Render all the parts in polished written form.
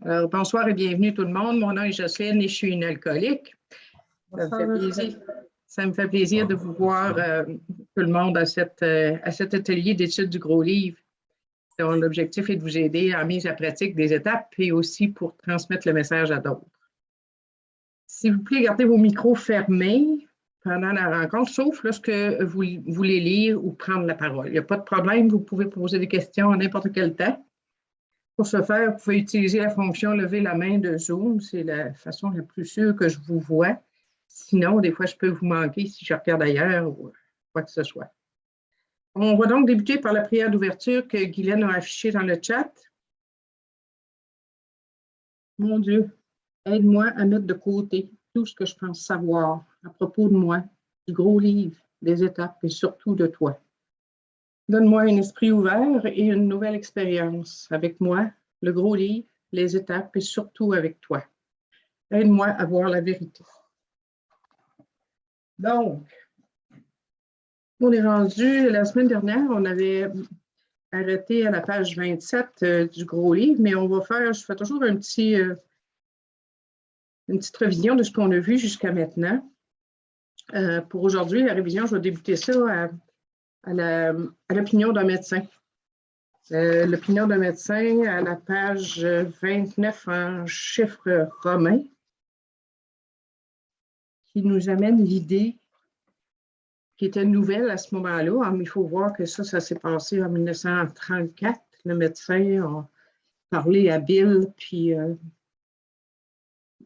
Alors, bonsoir et bienvenue tout le monde. Mon nom est Jocelyne et je suis une alcoolique. Ça me fait plaisir de vous voir tout le monde à cet atelier d'études du gros livre, dont l'objectif est de vous aider à mise à pratique des étapes et aussi pour transmettre le message à d'autres. S'il vous plaît, gardez vos micros fermés pendant la rencontre, sauf lorsque vous voulez lire ou prendre la parole. Il n'y a pas de problème, vous pouvez poser des questions à n'importe quel temps. Pour ce faire, vous pouvez utiliser la fonction « Lever la main » de Zoom. C'est la façon la plus sûre que je vous vois. Sinon, des fois, je peux vous manquer si je regarde ailleurs ou quoi que ce soit. On va donc débuter par la prière d'ouverture que Guylaine a affichée dans le chat. Mon Dieu, aide-moi à mettre de côté tout ce que je pense savoir à propos de moi, du gros livre, des étapes et surtout de toi. Donne-moi un esprit ouvert et une nouvelle expérience avec moi, le gros livre, les étapes et surtout avec toi. Aide-moi à voir la vérité. Donc, on est rendu, la semaine dernière, on avait arrêté à la page 27 du gros livre, mais on va faire, je fais toujours une petite révision de ce qu'on a vu jusqu'à maintenant. Pour aujourd'hui, la révision, je vais débuter ça à l'opinion d'un médecin. L'opinion d'un médecin à la page 29 en chiffres romains, qui nous amène l'idée qui était nouvelle à ce moment-là. Il faut voir que ça s'est passé en 1934. Le médecin a parlé à Bill, puis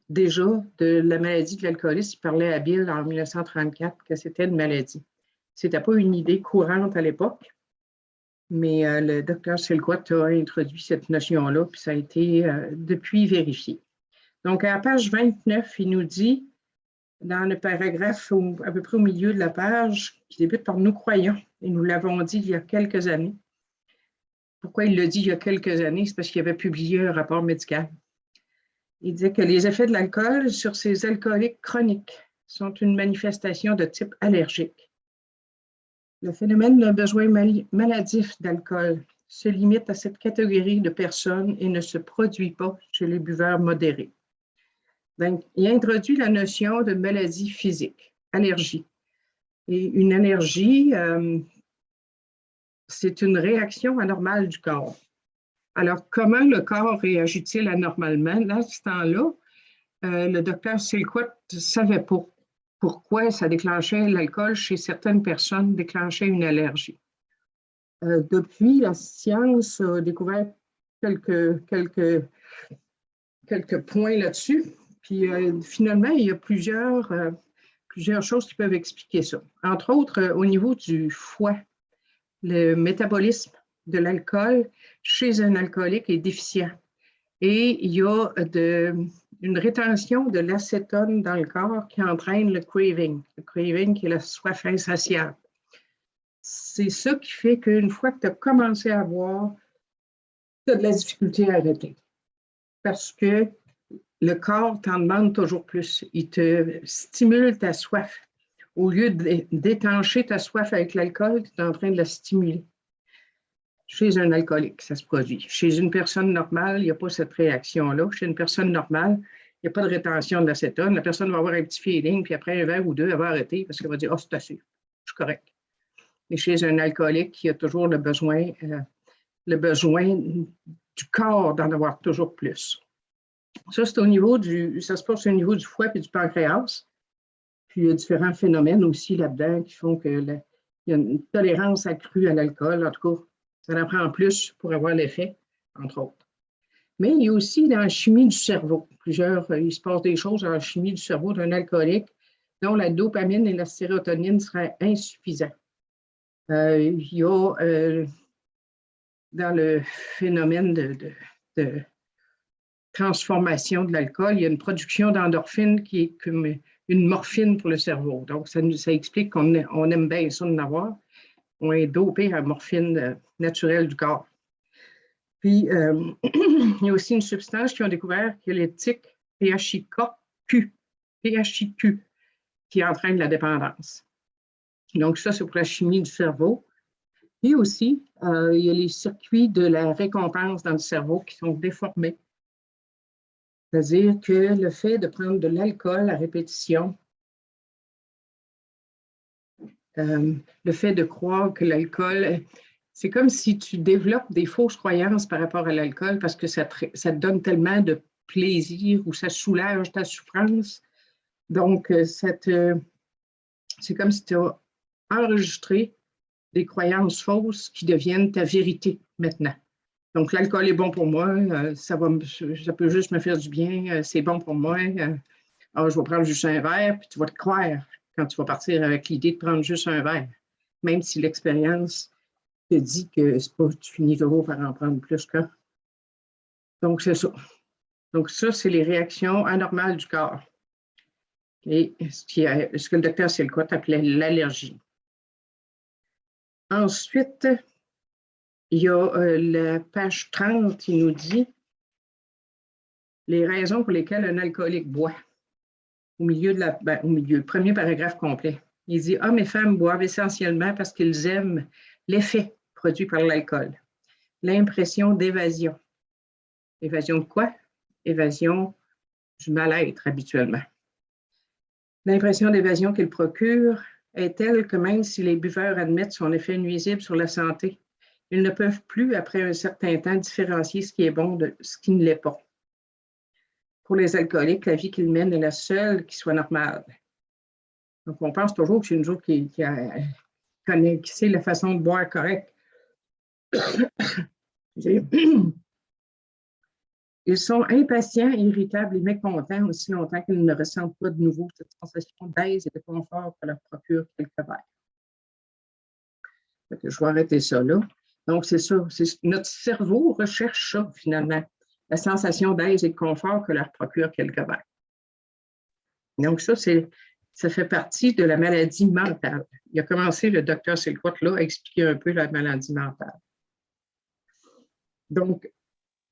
déjà de la maladie de l'alcoolisme, il parlait à Bill en 1934 que c'était une maladie. Ce n'était pas une idée courante à l'époque, mais le docteur Silkwood a introduit cette notion-là, puis ça a été depuis vérifié. Donc, à la page 29, il nous dit, dans le paragraphe à peu près au milieu de la page, qui débute par « Nous croyons », et nous l'avons dit il y a quelques années. Pourquoi il l'a dit il y a quelques années? C'est parce qu'il avait publié un rapport médical. Il disait que les effets de l'alcool sur ces alcooliques chroniques sont une manifestation de type allergique. Le phénomène d'un besoin maladif d'alcool se limite à cette catégorie de personnes et ne se produit pas chez les buveurs modérés. Donc, il introduit la notion de maladie physique, allergie. Et une allergie, c'est une réaction anormale du corps. Alors, comment le corps réagit-il anormalement? Dans ce temps-là, le docteur Silkwood ne savait pas pourquoi ça déclenchait l'alcool chez certaines personnes, déclenchait une allergie. Depuis, la science a découvert quelques points là-dessus. Puis finalement, il y a plusieurs choses qui peuvent expliquer ça. Entre autres, au niveau du foie, le métabolisme de l'alcool chez un alcoolique est déficient. Et il y a une rétention de l'acétone dans le corps qui entraîne le craving. Le craving qui est la soif insatiable. C'est ça qui fait qu'une fois que tu as commencé à boire, tu as de la difficulté à arrêter. Parce que le corps t'en demande toujours plus. Il te stimule ta soif. Au lieu d'étancher ta soif avec l'alcool, tu es en train de la stimuler. Chez un alcoolique, ça se produit. Chez une personne normale, il n'y a pas cette réaction-là. Chez une personne normale, il n'y a pas de rétention de l'acétone. La personne va avoir un petit feeling, puis après un verre ou deux, elle va arrêter parce qu'elle va dire « Ah, c'est assez, je suis correct ». Mais chez un alcoolique, il y a toujours le besoin du corps d'en avoir toujours plus. Ça, c'est ça se passe au niveau du foie et du pancréas. Puis il y a différents phénomènes aussi là-dedans qui font qu'il y a une tolérance accrue à l'alcool. En tout cas, ça en prend plus pour avoir l'effet, entre autres. Mais il y a aussi dans la chimie du cerveau. Il se passe des choses dans la chimie du cerveau d'un alcoolique dont la dopamine et la sérotonine seraient insuffisants. Il y a dans le phénomène de transformation de l'alcool, il y a une production d'endorphine qui est comme une morphine pour le cerveau. Donc, ça explique qu'on aime bien ça de l'avoir. On est dopé à la morphine naturelle du corps. Puis, il y a aussi une substance qu'ils ont découvert qui est le tic PHIQ, qui entraîne la dépendance. Donc, ça, c'est pour la chimie du cerveau. Et aussi, il y a les circuits de la récompense dans le cerveau qui sont déformés. C'est-à-dire que le fait de prendre de l'alcool à répétition, le fait de croire que l'alcool, c'est comme si tu développes des fausses croyances par rapport à l'alcool parce que ça te donne tellement de plaisir ou ça soulage ta souffrance. Donc, c'est comme si tu as enregistré des croyances fausses qui deviennent ta vérité maintenant. Donc, l'alcool est bon pour moi, ça peut juste me faire du bien, c'est bon pour moi. Alors, je vais prendre juste un verre, puis tu vas te croire quand tu vas partir avec l'idée de prendre juste un verre, même si l'expérience te dit que c'est pas, tu finis toujours par en prendre plus qu'un. Donc, c'est ça. Donc, ça, c'est les réactions anormales du corps. Et ce que le docteur Selcott appelait l'allergie. Ensuite, il y a la page 30 qui nous dit les raisons pour lesquelles un alcoolique boit. Au milieu, premier paragraphe complet. Il dit « Hommes et femmes boivent essentiellement parce qu'ils aiment l'effet produit par l'alcool, l'impression d'évasion. » Évasion de quoi? Évasion du mal-être habituellement. L'impression d'évasion qu'il procure est telle que même si les buveurs admettent son effet nuisible sur la santé, ils ne peuvent plus, après un certain temps, différencier ce qui est bon de ce qui ne l'est pas. Pour les alcooliques, la vie qu'ils mènent est la seule qui soit normale. Donc, on pense toujours que c'est une autre qui sait la façon de boire correcte. Ils sont impatients, irritables et mécontents aussi longtemps qu'ils ne ressentent pas de nouveau cette sensation d'aise et de confort que leur procure quelques verres. Je vais arrêter ça là. Donc, c'est ça. Notre cerveau recherche ça, finalement, la sensation d'aise et de confort que leur procure quelques verres. Donc, ça fait partie de la maladie mentale. Il a commencé, le docteur Selcott, là, à expliquer un peu la maladie mentale. Donc,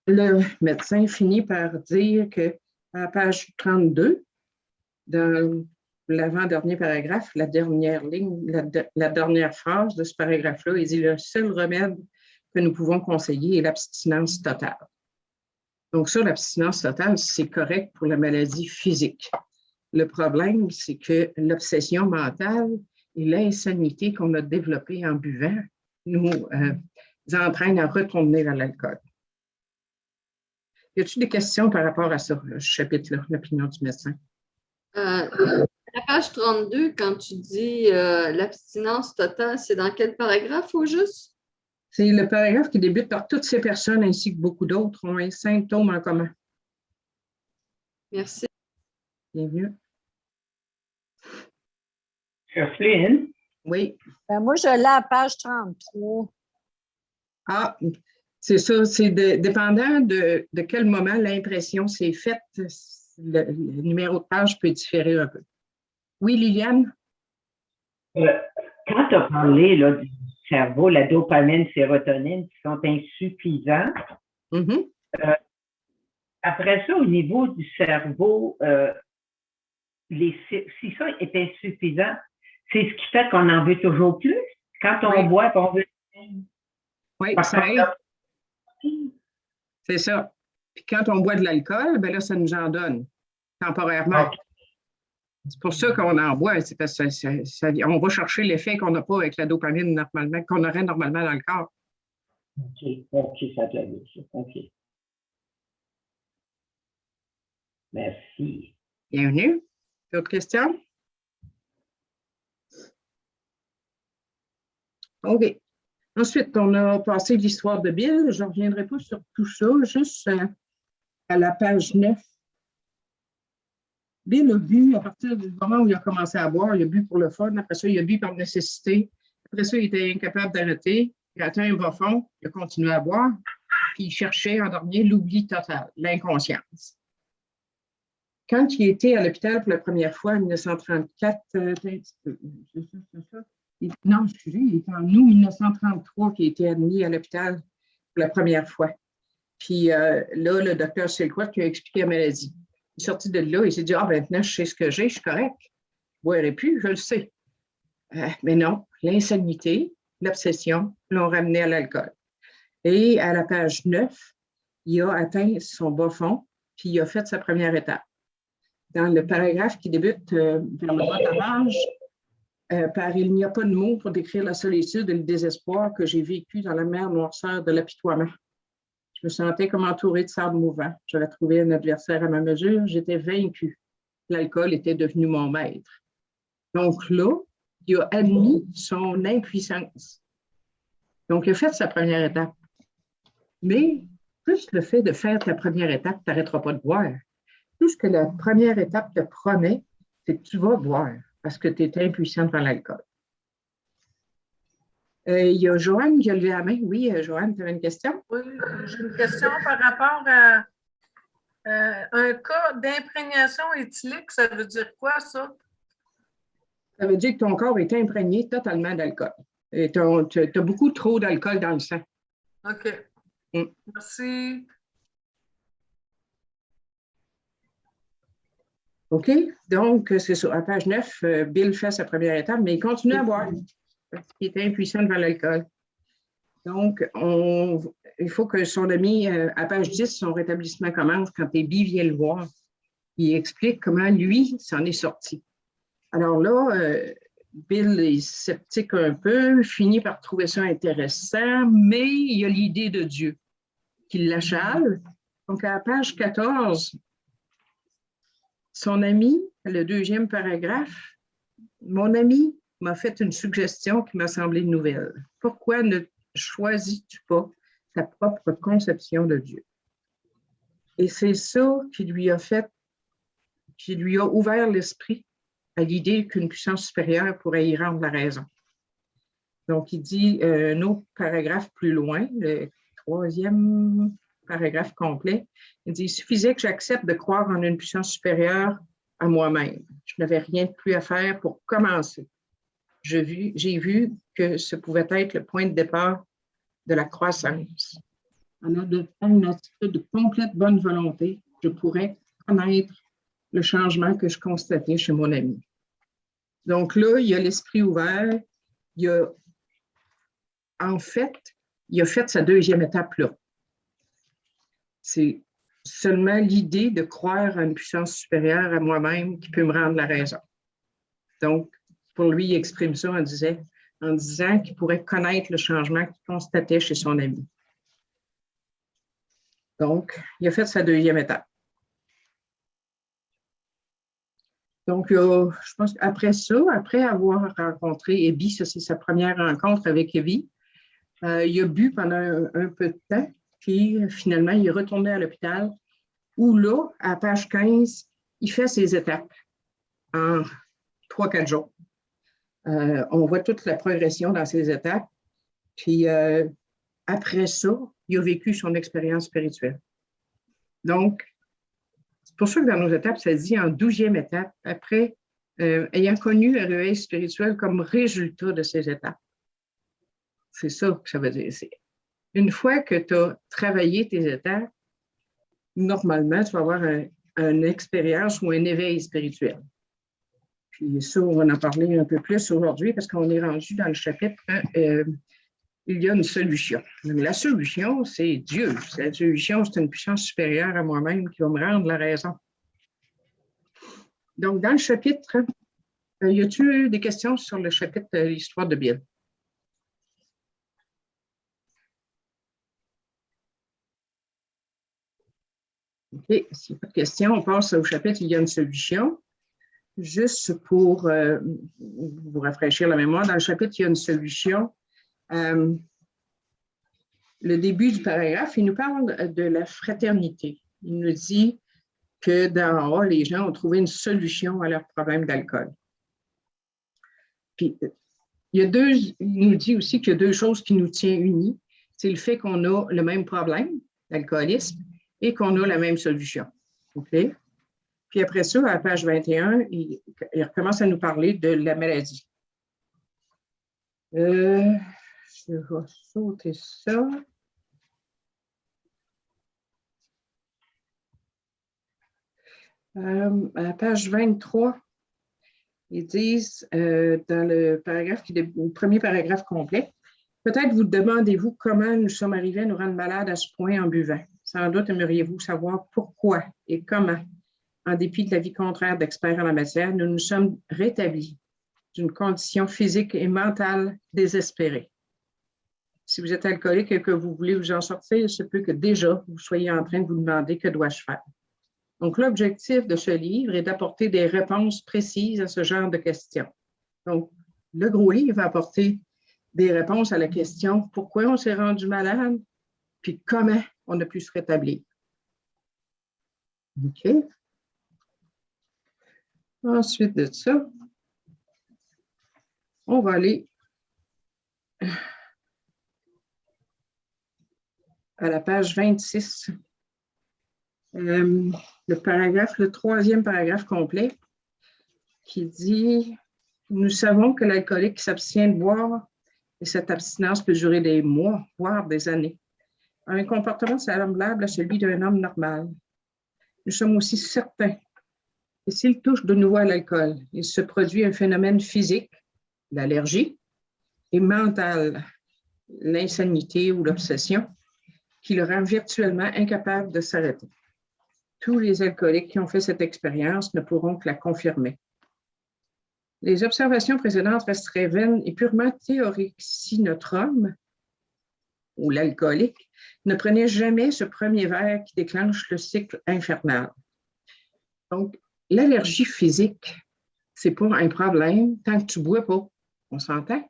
le médecin finit par dire qu'à la page 32, dans l'avant-dernier paragraphe, la dernière ligne, la dernière phrase de ce paragraphe-là, il dit « Le seul remède que nous pouvons conseiller est l'abstinence totale. » Donc ça, l'abstinence totale, c'est correct pour la maladie physique. Le problème, c'est que l'obsession mentale et l'insanité qu'on a développée en buvant nous entraînent à retourner vers l'alcool. Y a-t-il des questions par rapport à ce chapitre-là, l'opinion du médecin? À la page 32, quand tu dis l'abstinence totale, c'est dans quel paragraphe au juste? C'est le paragraphe qui débute par toutes ces personnes ainsi que beaucoup d'autres ont un symptôme en commun. Merci. Bienvenue. Jocelyne? Oui. Moi, je l'ai à page 33. Ah, c'est ça. C'est dépendant de quel moment l'impression s'est faite, le numéro de page peut différer un peu. Oui, Liliane? Quand tu as parlé là, du cerveau, la dopamine, sérotonine, qui sont insuffisants, après ça, au niveau du cerveau, si ça est insuffisant, c'est ce qui fait qu'on en veut toujours plus. Quand on boit, on veut. Oui, ça aide. C'est ça. Puis quand on boit de l'alcool, ben là, ça nous en donne temporairement. Okay. C'est pour ça qu'on en boit. C'est parce que on va chercher l'effet qu'on n'a pas avec la dopamine normalement, qu'on aurait normalement dans le corps. OK, ça te l'a ça. OK. Merci. Bienvenue. D'autres questions? OK. Ensuite, on a passé l'histoire de Bill. Je ne reviendrai pas sur tout ça, juste à la page 9. Bill a bu à partir du moment où il a commencé à boire. Il a bu pour le fun. Après ça, il a bu par nécessité. Après ça, il était incapable d'arrêter. Il a atteint un bas fond. Il a continué à boire. Puis il cherchait à endormir l'oubli total, l'inconscience. Quand il était à l'hôpital pour la première fois en 1934, non, excusez, il était en août 1933 qu'il était admis à l'hôpital pour la première fois. Puis là, le docteur Selcott qui a expliqué la maladie. Il est sorti de là, il s'est dit « Ah, maintenant, je sais ce que j'ai, je suis correct. Je ne boirai plus, je le sais. » Mais non, l'insanité, l'obsession, l'ont ramené à l'alcool. Et à la page 9, il a atteint son bas fond, puis il a fait sa première étape. Dans le paragraphe qui débute vers le bas de la page, par il n'y a pas de mots pour décrire la solitude et le désespoir que j'ai vécu dans la mer noirceur de l'apitoiement. Je me sentais comme entourée de sable mouvant. J'avais trouvé un adversaire à ma mesure. J'étais vaincue. L'alcool était devenu mon maître. Donc là, il a admis son impuissance. Donc, il a fait sa première étape. Mais plus le fait de faire ta première étape, tu n'arrêteras pas de boire. Tout ce que la première étape te promet, c'est que tu vas boire parce que tu es impuissant devant l'alcool. Il y a Joanne qui a levé la main. Oui, Joanne, tu avais une question? Oui, j'ai une question par rapport à un cas d'imprégnation éthylique. Ça veut dire quoi, ça? Ça veut dire que ton corps est imprégné totalement d'alcool. Tu as beaucoup trop d'alcool dans le sang. OK. Merci. OK? Donc, c'est ça. À page 9, Bill fait sa première étape, mais il continue à boire parce qu'il était impuissant devant l'alcool. Donc, il faut que son ami, à page 10, son rétablissement commence quand Abby vient le voir. Il explique comment lui s'en est sorti. Alors là, Bill est sceptique un peu, finit par trouver ça intéressant, mais il y a l'idée de Dieu qui l'achale. Donc, à la page 14, son ami, le deuxième paragraphe, mon ami m'a fait une suggestion qui m'a semblé nouvelle. Pourquoi ne choisis-tu pas ta propre conception de Dieu? Et c'est ça qui lui a ouvert l'esprit à l'idée qu'une puissance supérieure pourrait y rendre la raison. Donc, il dit un autre paragraphe plus loin, le troisième paragraphe complet, il dit « Il suffisait que j'accepte de croire en une puissance supérieure à moi-même. Je n'avais rien de plus à faire pour commencer. J'ai vu que ce pouvait être le point de départ de la croissance. En adoptant une attitude de complète bonne volonté, je pourrais connaître le changement que je constatais chez mon ami. » Donc là, il y a l'esprit ouvert. Il a fait sa deuxième étape là. C'est seulement l'idée de croire à une puissance supérieure à moi-même qui peut me rendre la raison. Donc, pour lui, il exprime ça en disant qu'il pourrait connaître le changement qu'il constatait chez son ami. Donc, il a fait sa deuxième étape. Donc, je pense qu'après ça, après avoir rencontré Abby, ça c'est sa première rencontre avec Abby, il a bu pendant un peu de temps, puis finalement, il est retourné à l'hôpital, où là, à page 15, il fait ses étapes en 3-4 jours. On voit toute la progression dans ces étapes. Puis après ça, il a vécu son expérience spirituelle. Donc, c'est pour ça que dans nos étapes, ça dit en 12e étape, après, ayant connu un réveil spirituel comme résultat de ces étapes. C'est ça que ça veut dire. Une fois que tu as travaillé tes étapes, normalement, tu vas avoir une expérience ou un éveil spirituel. Puis ça, on va en parler un peu plus aujourd'hui parce qu'on est rendu dans le chapitre il y a une solution. La solution, c'est Dieu. La solution, c'est une puissance supérieure à moi-même qui va me rendre la raison. Donc, dans le chapitre, y a-t-il des questions sur le chapitre de l'histoire de Bill? OK, s'il n'y a pas de questions, on passe au chapitre il y a une solution. Juste pour vous rafraîchir la mémoire, dans le chapitre il y a une solution. Le début du paragraphe, il nous parle de la fraternité. Il nous dit que d'en haut, les gens ont trouvé une solution à leur problème d'alcool. Puis, il nous dit aussi qu'il y a deux choses qui nous tiennent unis. C'est le fait qu'on a le même problème, l'alcoolisme, et qu'on a la même solution. OK? Puis après ça, à la page 21, il recommence à nous parler de la maladie. Je vais sauter ça. À la page 23, ils disent, dans le paragraphe, le premier paragraphe complet, Peut-être vous demandez-vous comment nous sommes arrivés à nous rendre malades à ce point en buvant. Sans doute aimeriez-vous savoir pourquoi et comment, en dépit de l'avis contraire d'experts en la matière, nous nous sommes rétablis d'une condition physique et mentale désespérée. Si vous êtes alcoolique et que vous voulez vous en sortir, il se peut que déjà vous soyez en train de vous demander que dois-je faire. Donc, l'objectif de ce livre est d'apporter des réponses précises à ce genre de questions. Donc, le gros livre va apporter des réponses à la question pourquoi on s'est rendu malade, puis comment on a pu se rétablir. OK. Ensuite de ça, on va aller à la page 26. Le troisième paragraphe complet qui dit « Nous savons que l'alcoolique s'abstient de boire et cette abstinence peut durer des mois, voire des années. Un comportement semblable à celui d'un homme normal. Nous sommes aussi certains que s'il touche de nouveau à l'alcool, il se produit un phénomène physique, l'allergie, et mental, l'insanité ou l'obsession, qui le rend virtuellement incapable de s'arrêter. Tous les alcooliques qui ont fait cette expérience ne pourront que la confirmer. Les observations précédentes resteraient vaines et purement théoriques si notre homme, ou l'alcoolique, ne prenait jamais ce premier verre qui déclenche le cycle infernal. Donc, l'allergie physique, ce n'est pas un problème tant que tu ne bois pas. On s'entend?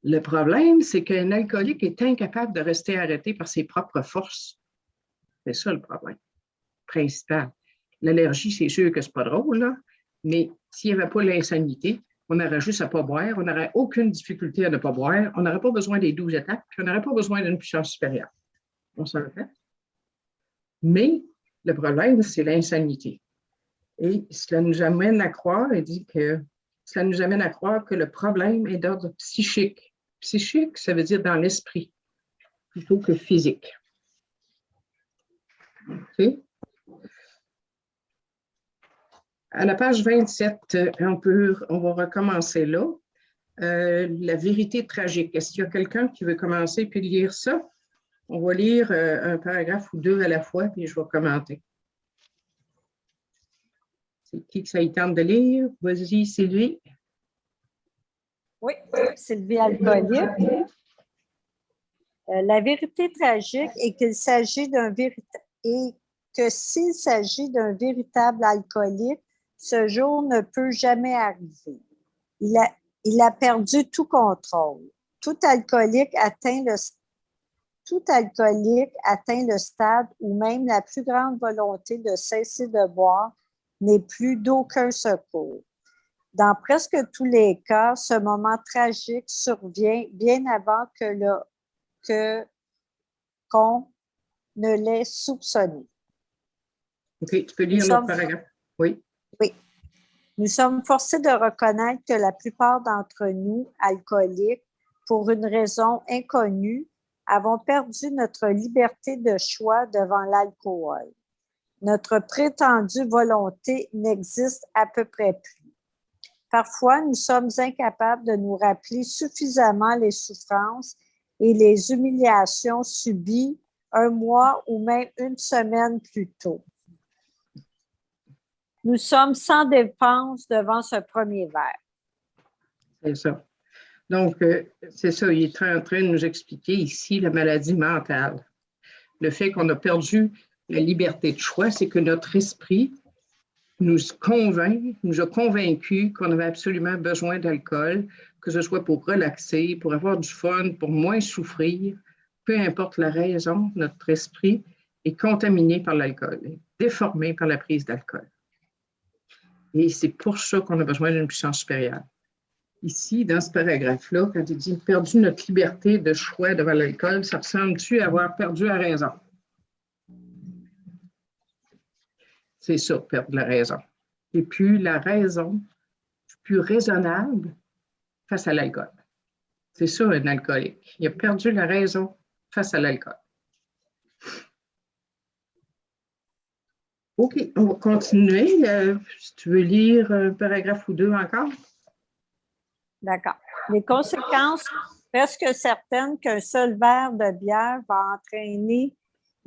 Le problème, c'est qu'un alcoolique est incapable de rester arrêté par ses propres forces. C'est ça le problème principal. L'allergie, c'est sûr que ce n'est pas drôle, là, mais s'il n'y avait pas l'insanité, on aurait juste à ne pas boire, on n'aurait aucune difficulté à ne pas boire, on n'aurait pas besoin des 12 étapes, puis on n'aurait pas besoin d'une puissance supérieure. On s'en fait. Mais le problème, c'est l'insanité. Et cela nous amène à croire, cela nous amène à croire que le problème est d'ordre psychique. Psychique, ça veut dire dans l'esprit, plutôt que physique. OK? À la page 27, on va recommencer là. La vérité tragique. Est-ce qu'il y a quelqu'un qui veut commencer puis lire ça? On va lire un paragraphe ou deux à la fois, puis je vais commenter. C'est qui que ça y tente de lire? Vas-y, Sylvie. Oui, Sylvie alcoolique. La vérité tragique est qu'il s'agit que s'il s'agit d'un véritable alcoolique, ce jour ne peut jamais arriver. Il a perdu tout contrôle. Tout alcoolique atteint le stade où même la plus grande volonté de cesser de boire n'est plus d'aucun secours. Dans presque tous les cas, ce moment tragique survient bien avant qu'on ne l'ait soupçonné. OK, tu peux lire l'autre paragraphe. Oui. Oui. Nous sommes forcés de reconnaître que la plupart d'entre nous, alcooliques, pour une raison inconnue, avons perdu notre liberté de choix devant l'alcool. Notre prétendue volonté n'existe à peu près plus. Parfois, nous sommes incapables de nous rappeler suffisamment les souffrances et les humiliations subies un mois ou même une semaine plus tôt. Nous sommes sans défense devant ce premier verre. C'est ça. Donc, c'est ça, il est en train de nous expliquer ici la maladie mentale. Le fait qu'on a perdu la liberté de choix, c'est que notre esprit nous a convaincus qu'on avait absolument besoin d'alcool, que ce soit pour relaxer, pour avoir du fun, pour moins souffrir. Peu importe la raison, notre esprit est contaminé par l'alcool, déformé par la prise d'alcool. Et c'est pour ça qu'on a besoin d'une puissance supérieure. Ici, dans ce paragraphe-là, quand il dit « perdu notre liberté de choix devant l'alcool », ça ressemble-tu à avoir perdu la raison? C'est ça, perdre la raison. Et puis, la raison plus raisonnable face à l'alcool. C'est ça, un alcoolique. Il a perdu la raison face à l'alcool. OK, on va continuer. Si tu veux lire un paragraphe ou deux encore. D'accord. Les conséquences presque certaine qu'un seul verre de bière va entraîner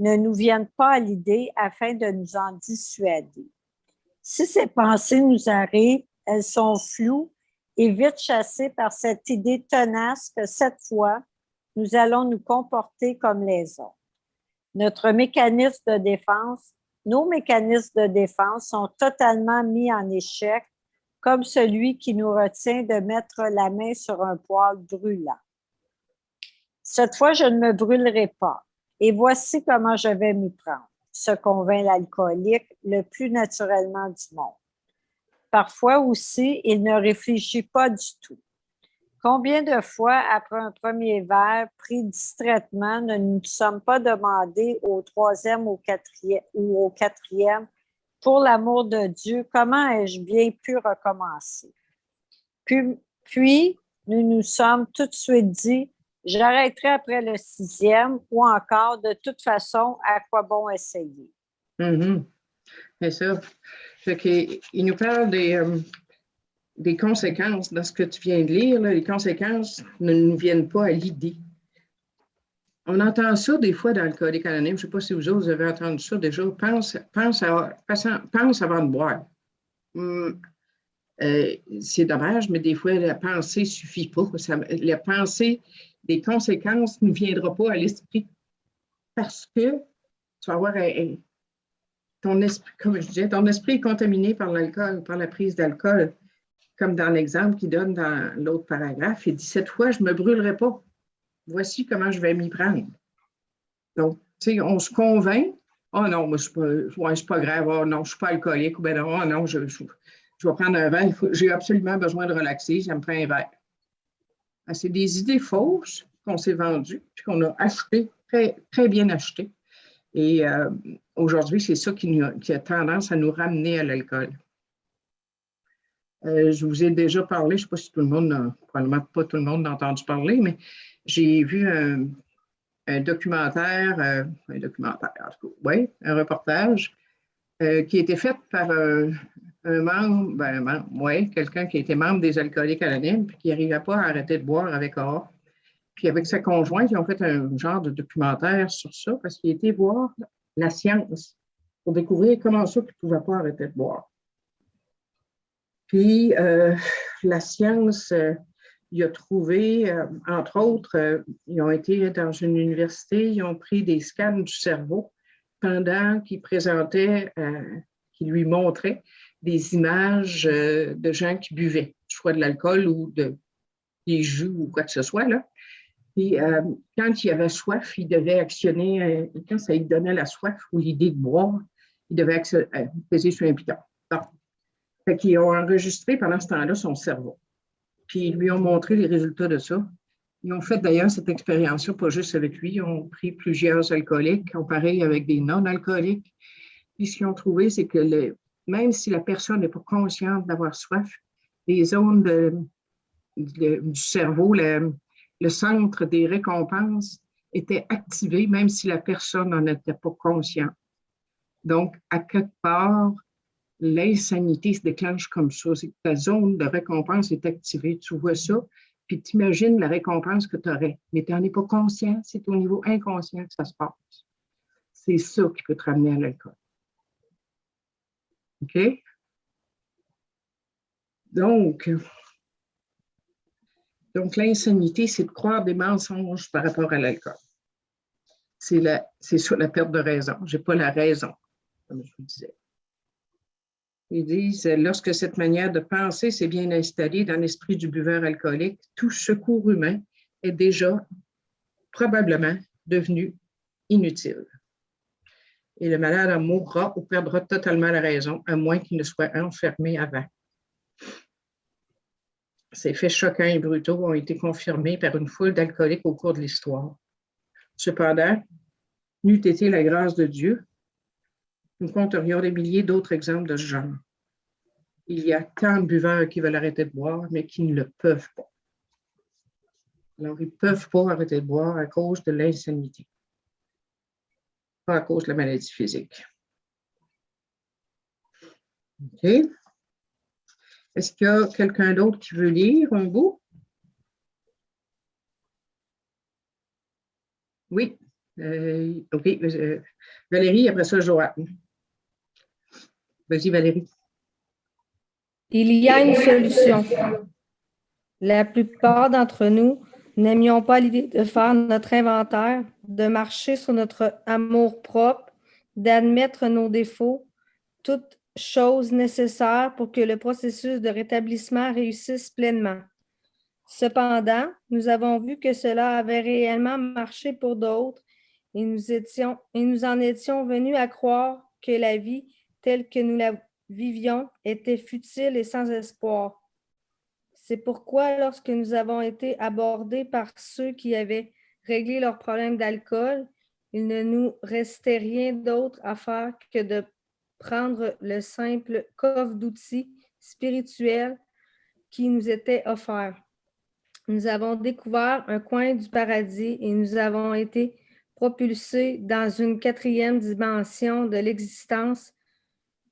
ne nous viennent pas à l'idée afin de nous en dissuader. Si ces pensées nous arrivent, elles sont floues et vite chassées par cette idée tenace que cette fois, nous allons nous comporter comme les autres. Nos mécanismes de défense sont totalement mis en échec, comme celui qui nous retient de mettre la main sur un poêle brûlant. Cette fois, je ne me brûlerai pas. Et voici comment je vais m'y prendre, se convainc l'alcoolique le plus naturellement du monde. Parfois aussi, il ne réfléchit pas du tout. Combien de fois, après un premier verre pris distraitement, ne nous sommes pas demandé au troisième ou au quatrième, pour l'amour de Dieu, comment ai-je bien pu recommencer? Puis, nous nous sommes tout de suite dit, j'arrêterai après le 6e ou encore, de toute façon, à quoi bon essayer? C'est ça. Fait qu'il nous parle des conséquences dans ce que tu viens de lire. Là. Les conséquences ne nous viennent pas à l'idée. On entend ça des fois dans Alcooliques Anonymes. Je ne sais pas si vous autres avez entendu ça déjà. Pense avant de boire. C'est dommage, mais des fois, la pensée ne suffit pas. La pensée des conséquences ne viendra pas à l'esprit parce que tu vas avoir ton esprit, comme je disais, ton esprit est contaminé par l'alcool, par la prise d'alcool, comme dans l'exemple qu'il donne dans l'autre paragraphe. Il dit, cette fois, je ne me brûlerai pas. Voici comment je vais m'y prendre. Donc, tu sais, on se convainc, oh non, moi, c'est pas grave, oh non, je ne suis pas alcoolique, ou bien non, oh non, je vais prendre un verre, j'ai absolument besoin de relaxer, ça me prend un verre. C'est des idées fausses qu'on s'est vendues, puis qu'on a achetées, très, très bien achetées. Et aujourd'hui, c'est ça qui a tendance à nous ramener à l'alcool. Je vous ai déjà parlé, je ne sais pas si tout le monde, probablement pas tout le monde a entendu parler, mais j'ai vu un documentaire, en tout cas, oui, un reportage qui a été fait par un membre, quelqu'un qui était membre des Alcooliques Anonymes puis qui n'arrivait pas à arrêter de boire avec or. Puis avec sa conjointe, ils ont fait un genre de documentaire sur ça parce qu'il était voir la science pour découvrir comment ça qu'ils ne pouvaient pas arrêter de boire. Puis la science, il a trouvé, entre autres, ils ont été dans une université, ils ont pris des scans du cerveau pendant qu'ils présentaient, qu'ils lui montraient des images de gens qui buvaient, soit de l'alcool ou des jus ou quoi que ce soit, là. Puis, quand il avait soif, il devait actionner, quand ça lui donnait la soif ou l'idée de boire, il devait peser sur un piton. Bon. Fait qu'ils ont enregistré pendant ce temps-là son cerveau. Puis, ils lui ont montré les résultats de ça. Ils ont fait d'ailleurs cette expérience-là, pas juste avec lui. Ils ont pris plusieurs alcooliques, comparé avec des non-alcooliques. Puis, ce qu'ils ont trouvé, c'est que même si la personne n'est pas consciente d'avoir soif, les zones du cerveau, le centre des récompenses était activé, même si la personne n'en était pas consciente. Donc, à quelque part, l'insanité se déclenche comme ça. C'est que ta zone de récompense est activée. Tu vois ça, puis tu imagines la récompense que tu aurais. Mais tu n'en es pas conscient. C'est au niveau inconscient que ça se passe. C'est ça qui peut te ramener à l'alcool. OK? Donc, l'insanité, c'est de croire des mensonges par rapport à l'alcool. C'est ça, la perte de raison. Je n'ai pas la raison, comme je vous disais. Ils disent, lorsque cette manière de penser s'est bien installée dans l'esprit du buveur alcoolique, tout secours humain est déjà probablement devenu inutile. Et le malade en mourra ou perdra totalement la raison, à moins qu'il ne soit enfermé avant. Ces faits choquants et brutaux ont été confirmés par une foule d'alcooliques au cours de l'histoire. Cependant, n'eût été la grâce de Dieu, nous compterions des milliers d'autres exemples de ce genre. Il y a tant de buveurs qui veulent arrêter de boire, mais qui ne le peuvent pas. Alors, ils ne peuvent pas arrêter de boire à cause de l'insanité, pas à cause de la maladie physique. OK? Est-ce qu'il y a quelqu'un d'autre qui veut lire un bout? Oui. OK. Valérie, après ça, Joanne. Vas-y, Valérie. Il y a une solution. La plupart d'entre nous n'aimions pas l'idée de faire notre inventaire, de marcher sur notre amour-propre, d'admettre nos défauts, toutes choses nécessaires pour que le processus de rétablissement réussisse pleinement. Cependant, nous avons vu que cela avait réellement marché pour d'autres et nous en étions venus à croire que la vie telle que nous la vivions était futile et sans espoir. C'est pourquoi, lorsque nous avons été abordés par ceux qui avaient réglé leurs problèmes d'alcool, il ne nous restait rien d'autre à faire que de prendre le simple coffre d'outils spirituels qui nous était offert. Nous avons découvert un coin du paradis et nous avons été propulsés dans une 4e dimension de l'existence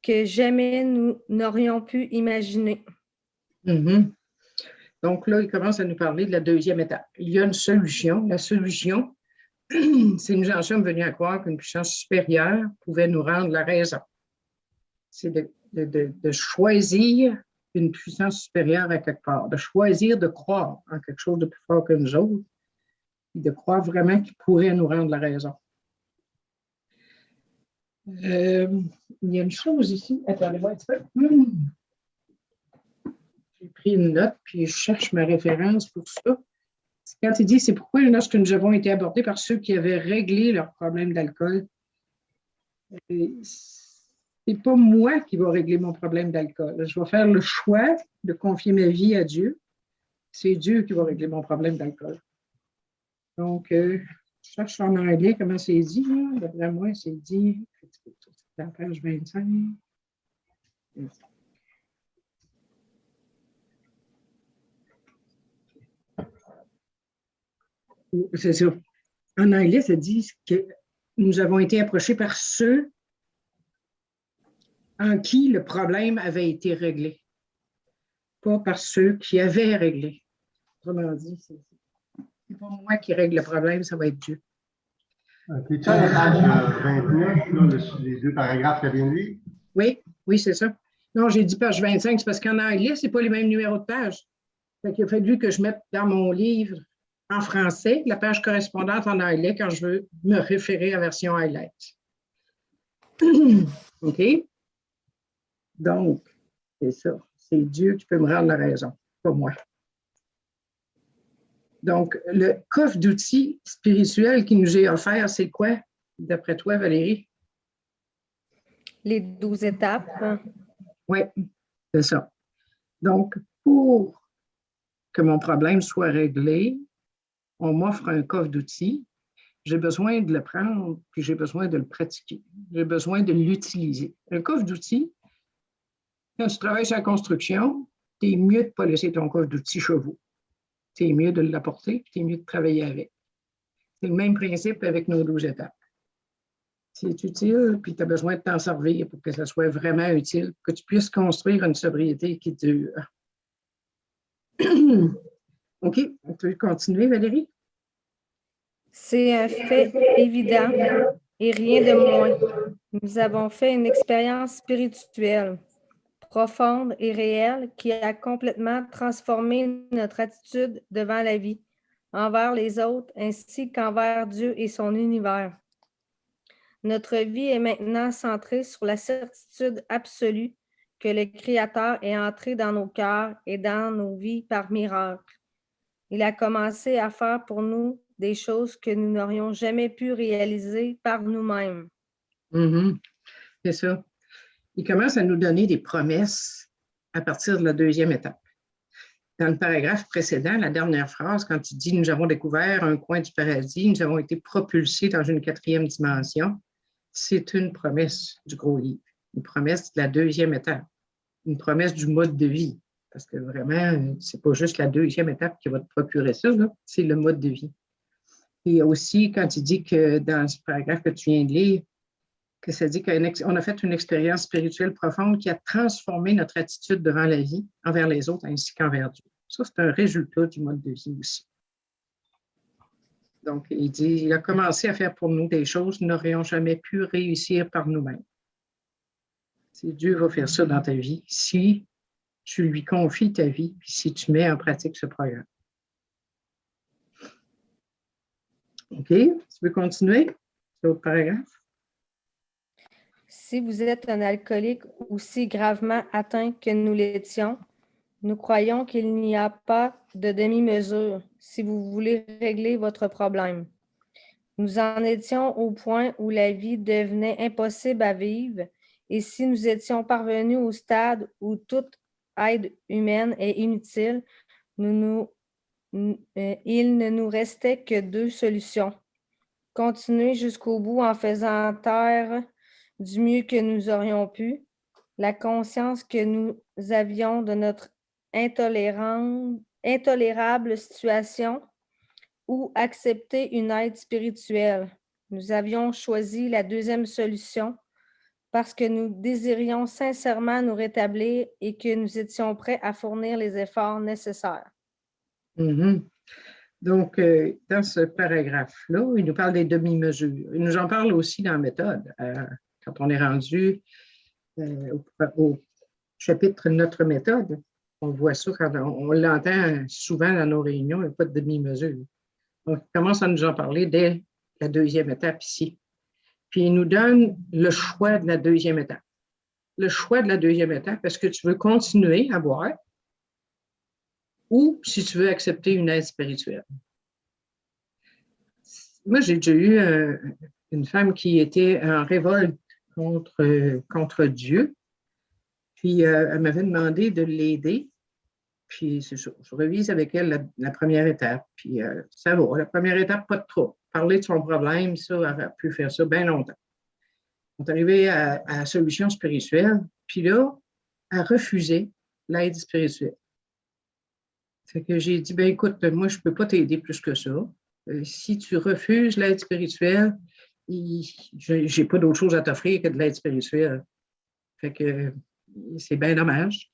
que jamais nous n'aurions pu imaginer. Mm-hmm. Donc là, il commence à nous parler de la 2e étape. Il y a une solution. La solution, c'est nous en sommes venus à croire qu'une puissance supérieure pouvait nous rendre la raison. C'est de choisir une puissance supérieure à quelque part, de choisir de croire en quelque chose de plus fort que nous autres, et de croire vraiment qu'il pourrait nous rendre la raison. Il y a une chose ici, attendez-moi un petit peu. J'ai pris une note, puis je cherche ma référence pour ça. Quand il dit, c'est pourquoi lorsque nous avons été abordés par ceux qui avaient réglé leurs problèmes d'alcool, c'est pas moi qui vais régler mon problème d'alcool. Je vais faire le choix de confier ma vie à Dieu. C'est Dieu qui va régler mon problème d'alcool. Donc, je cherche en anglais comment c'est dit. D'après moi, c'est dit, c'est la page 25. C'est ça. En anglais, ça dit que nous avons été approchés par ceux en qui le problème avait été réglé, pas par ceux qui avaient réglé. Autrement dit, c'est pas moi qui règle le problème, ça va être Dieu. Puis tu as la page 29, là, les 2 paragraphes qu'elle vient de lire? Oui, c'est ça. Non, j'ai dit page 25, c'est parce qu'en anglais, ce n'est pas les mêmes numéros de page. Il a fallu que je mette dans mon livre en français la page correspondante en anglais quand je veux me référer à la version highlight. OK? Donc, c'est ça. C'est Dieu qui peut me rendre la raison, pas moi. Donc, le coffre d'outils spirituels qui nous est offert, c'est quoi, d'après toi, Valérie? Les 12 étapes. Oui, c'est ça. Donc, pour que mon problème soit réglé, on m'offre un coffre d'outils. J'ai besoin de le prendre, puis j'ai besoin de le pratiquer. J'ai besoin de l'utiliser. Un coffre d'outils, quand tu travailles sur la construction, tu es mieux de ne pas laisser ton coffre d'outils chez vous. C'est mieux de l'apporter, puis c'est mieux de travailler avec. C'est le même principe avec nos 12 étapes. C'est utile, puis tu as besoin de t'en servir pour que ça soit vraiment utile, pour que tu puisses construire une sobriété qui dure. OK, tu veux continuer, Valérie? C'est un fait évident et rien de moins. Nous avons fait une expérience spirituelle, profonde et réelle qui a complètement transformé notre attitude devant la vie, envers les autres ainsi qu'envers Dieu et son univers. Notre vie est maintenant centrée sur la certitude absolue que le Créateur est entré dans nos cœurs et dans nos vies par miracle. Il a commencé à faire pour nous des choses que nous n'aurions jamais pu réaliser par nous-mêmes. C'est ça. Il commence à nous donner des promesses à partir de la 2e étape. Dans le paragraphe précédent, la dernière phrase, quand il dit « Nous avons découvert un coin du paradis, nous avons été propulsés dans une 4e dimension », c'est une promesse du gros livre, une promesse de la 2e étape, une promesse du mode de vie. Parce que vraiment, c'est pas juste la 2e étape qui va te procurer ça, c'est le mode de vie. Et aussi, quand il dit que dans ce paragraphe que tu viens de lire, que ça dit qu'on a fait une expérience spirituelle profonde qui a transformé notre attitude devant la vie, envers les autres ainsi qu'envers Dieu. Ça, c'est un résultat du mode de vie aussi. Donc, il dit, il a commencé à faire pour nous des choses que nous n'aurions jamais pu réussir par nous-mêmes. Si Dieu va faire ça dans ta vie, si tu lui confies ta vie, puis si tu mets en pratique ce programme. OK? Tu veux continuer? L'autre paragraphe? Si vous êtes un alcoolique aussi gravement atteint que nous l'étions, nous croyons qu'il n'y a pas de demi-mesure si vous voulez régler votre problème. Nous en étions au point où la vie devenait impossible à vivre et si nous étions parvenus au stade où toute aide humaine est inutile, il ne nous restait que 2 solutions. Continuer jusqu'au bout en faisant taire du mieux que nous aurions pu la conscience que nous avions de notre intolérable situation ou accepter une aide spirituelle. Nous avions choisi la 2e solution parce que nous désirions sincèrement nous rétablir et que nous étions prêts à fournir les efforts nécessaires. Mm-hmm. Donc, dans ce paragraphe-là, il nous parle des demi-mesures. Il nous en parle aussi dans la méthode. Quand on est rendu au chapitre Notre méthode, on voit ça quand on l'entend souvent dans nos réunions, il n'y a pas de demi-mesure. On commence à nous en parler dès la 2e étape ici. Puis il nous donne le choix de la 2e étape. Le choix de la 2e étape, est-ce que tu veux continuer à boire ou si tu veux accepter une aide spirituelle? Moi, j'ai déjà eu une femme qui était en révolte contre Dieu. Puis, elle m'avait demandé de l'aider. Puis, c'est ça. Je revise avec elle la première étape. Puis, ça va. La première étape, pas de trop. Parler de son problème, ça, elle a pu faire ça bien longtemps. On est arrivé à la solution spirituelle. Puis là, elle refusait l'aide spirituelle. Fait que j'ai dit, ben écoute, moi, je ne peux pas t'aider plus que ça. Si tu refuses l'aide spirituelle, je n'ai pas d'autre chose à t'offrir que de l'aide spirituelle. Fait que c'est bien dommage.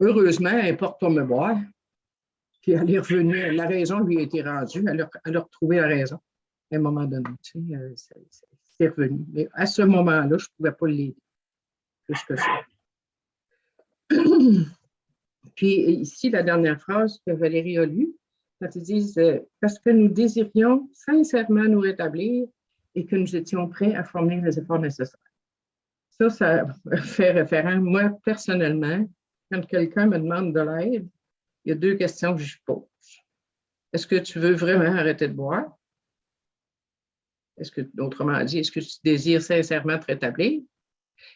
Heureusement, elle porte pour me boire. Puis elle est revenue, la raison lui a été rendue. Elle a retrouvé la raison à un moment donné. Tu sais, c'est revenu. Mais à ce moment-là, je ne pouvais pas l'aider plus que ça. Puis ici, la dernière phrase que Valérie a lue, quand ils disent « Parce que nous désirions sincèrement nous rétablir et que nous étions prêts à fournir les efforts nécessaires. » Ça fait référence. Moi, personnellement, quand quelqu'un me demande de l'aide, il y a 2 questions que je pose. Est-ce que tu veux vraiment arrêter de boire? Autrement dit, est-ce que tu désires sincèrement te rétablir?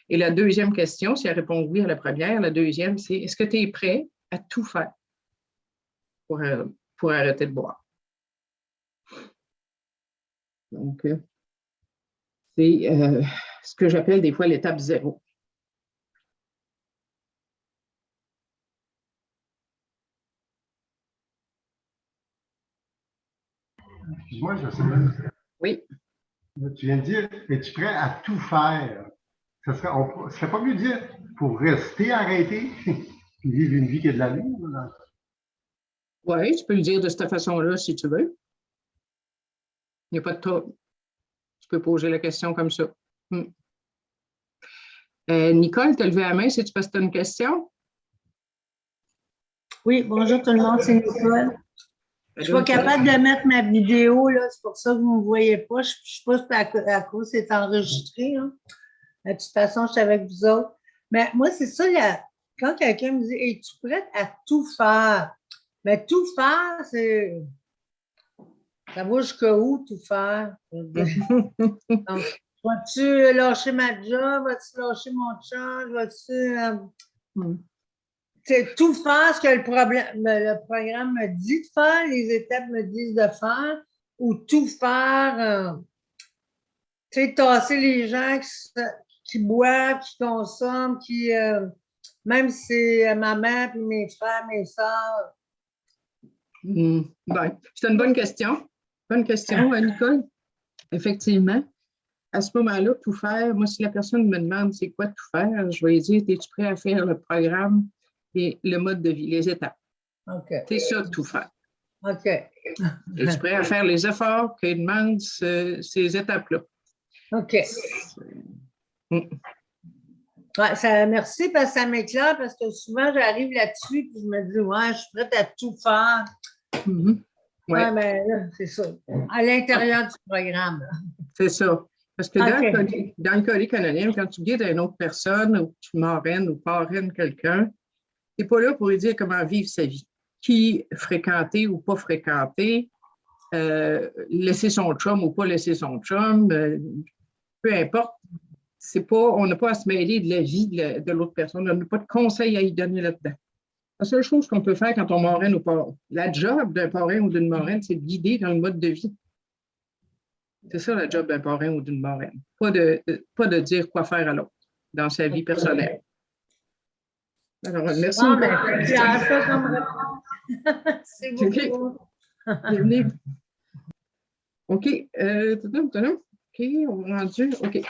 Et la 2e question, si elle répond oui à la première, la 2e, c'est est-ce que tu es prêt à tout faire pour arrêter de boire? Donc, c'est ce que j'appelle des fois l'étape 0. Excuse-moi, je sais même. Oui. Tu viens de dire, es-tu prêt à tout faire? Ce serait pas mieux de dire pour rester arrêté et vivre une vie qui est de l'allure? Oui, tu peux le dire de cette façon-là si tu veux. Il n'y a pas de trouble. Tu peux poser la question comme ça. Nicole, tu as levé la main, c'est-tu parce que tu as une question? Oui, bonjour tout le monde, c'est Nicole. Je ne suis pas capable de mettre ma vidéo, là, c'est pour ça que vous ne me voyez pas. Je ne sais pas à cause c'est enregistré. Hein. De toute façon, je suis avec vous autres. Mais moi, c'est ça, quand quelqu'un me dit « Es-tu prête à tout faire? » Mais tout faire, c'est... Ça va jusqu'à où, tout faire? Donc, vas-tu lâcher ma job? Vas-tu lâcher mon chum? Vas-tu... C'est tout faire ce que le programme me dit de faire, les étapes me disent de faire, ou tout faire, tu sais, tasser les gens qui boivent, qui consomment, même si c'est ma mère, puis mes frères, mes soeurs. Ben, c'est une bonne question. Bonne question, Nicole. Effectivement. À ce moment-là, tout faire, moi, si la personne me demande c'est quoi tout faire, je vais lui dire, es-tu prêt à faire le programme et le mode de vie, les étapes? Okay. C'est ça, tout faire. OK. Es-tu prêt à faire les efforts que demandent ces étapes-là? OK. Mm. Ouais, merci parce que ça m'éclaire parce que souvent j'arrive là-dessus et je me dis, ouais, je suis prête à tout faire. Mhm. Ouais. Ouais, mais là, c'est ça. À l'intérieur du programme. Là. C'est ça. Parce que OK. dans le colique anonyme, quand tu guides une autre personne ou tu marraines ou parraines quelqu'un, tu n'es pas là pour lui dire comment vivre sa vie. Qui fréquenter ou pas fréquenter, laisser son chum ou pas laisser son chum, peu importe. On n'a pas à se mêler de la vie de l'autre personne. On n'a pas de conseils à y donner là-dedans. La seule chose qu'on peut faire quand on marraine ou pas, la job d'un parrain ou d'une marraine, c'est de guider dans le mode de vie. C'est ça la job d'un parrain ou d'une marraine. Pas de dire quoi faire à l'autre dans sa vie personnelle. Alors, merci. Ah, mais c'est ça comme réponse. C'est beaucoup. Bienvenue. OK. OK, on est rendu. OK.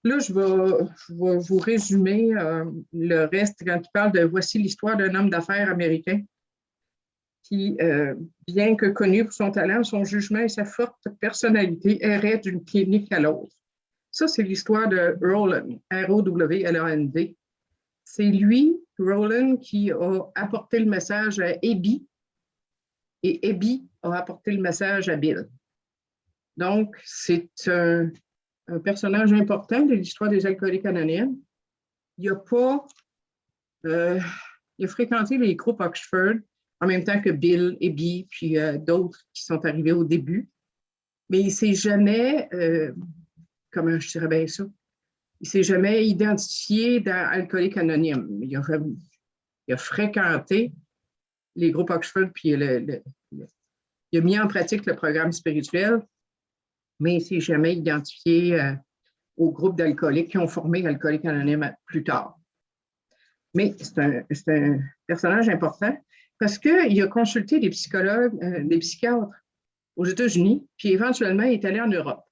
Là, je vais vous résumer le reste quand il parle de voici l'histoire d'un homme d'affaires américain qui, bien que connu pour son talent, son jugement et sa forte personnalité, errait d'une clinique à l'autre. Ça, c'est l'histoire de Rowland, R-O-W-L-A-N-D. C'est lui, Rowland, qui a apporté le message à Abby et Abby a apporté le message à Bill. Donc, c'est un personnage important de l'histoire des alcooliques anonymes. Il a fréquenté les groupes Oxford en même temps que Bill, Abby, puis d'autres qui sont arrivés au début. Mais il ne s'est jamais, comment je dirais bien ça, il ne s'est jamais identifié dans Alcoolique Anonyme. Il a fréquenté les groupes Oxford, puis il a mis en pratique le programme spirituel, mais il ne s'est jamais identifié au groupe d'alcooliques qui ont formé Alcoolique Anonyme plus tard. Mais c'est un personnage important parce qu'il a consulté des psychologues, des psychiatres aux États-Unis, puis éventuellement, il est allé en Europe.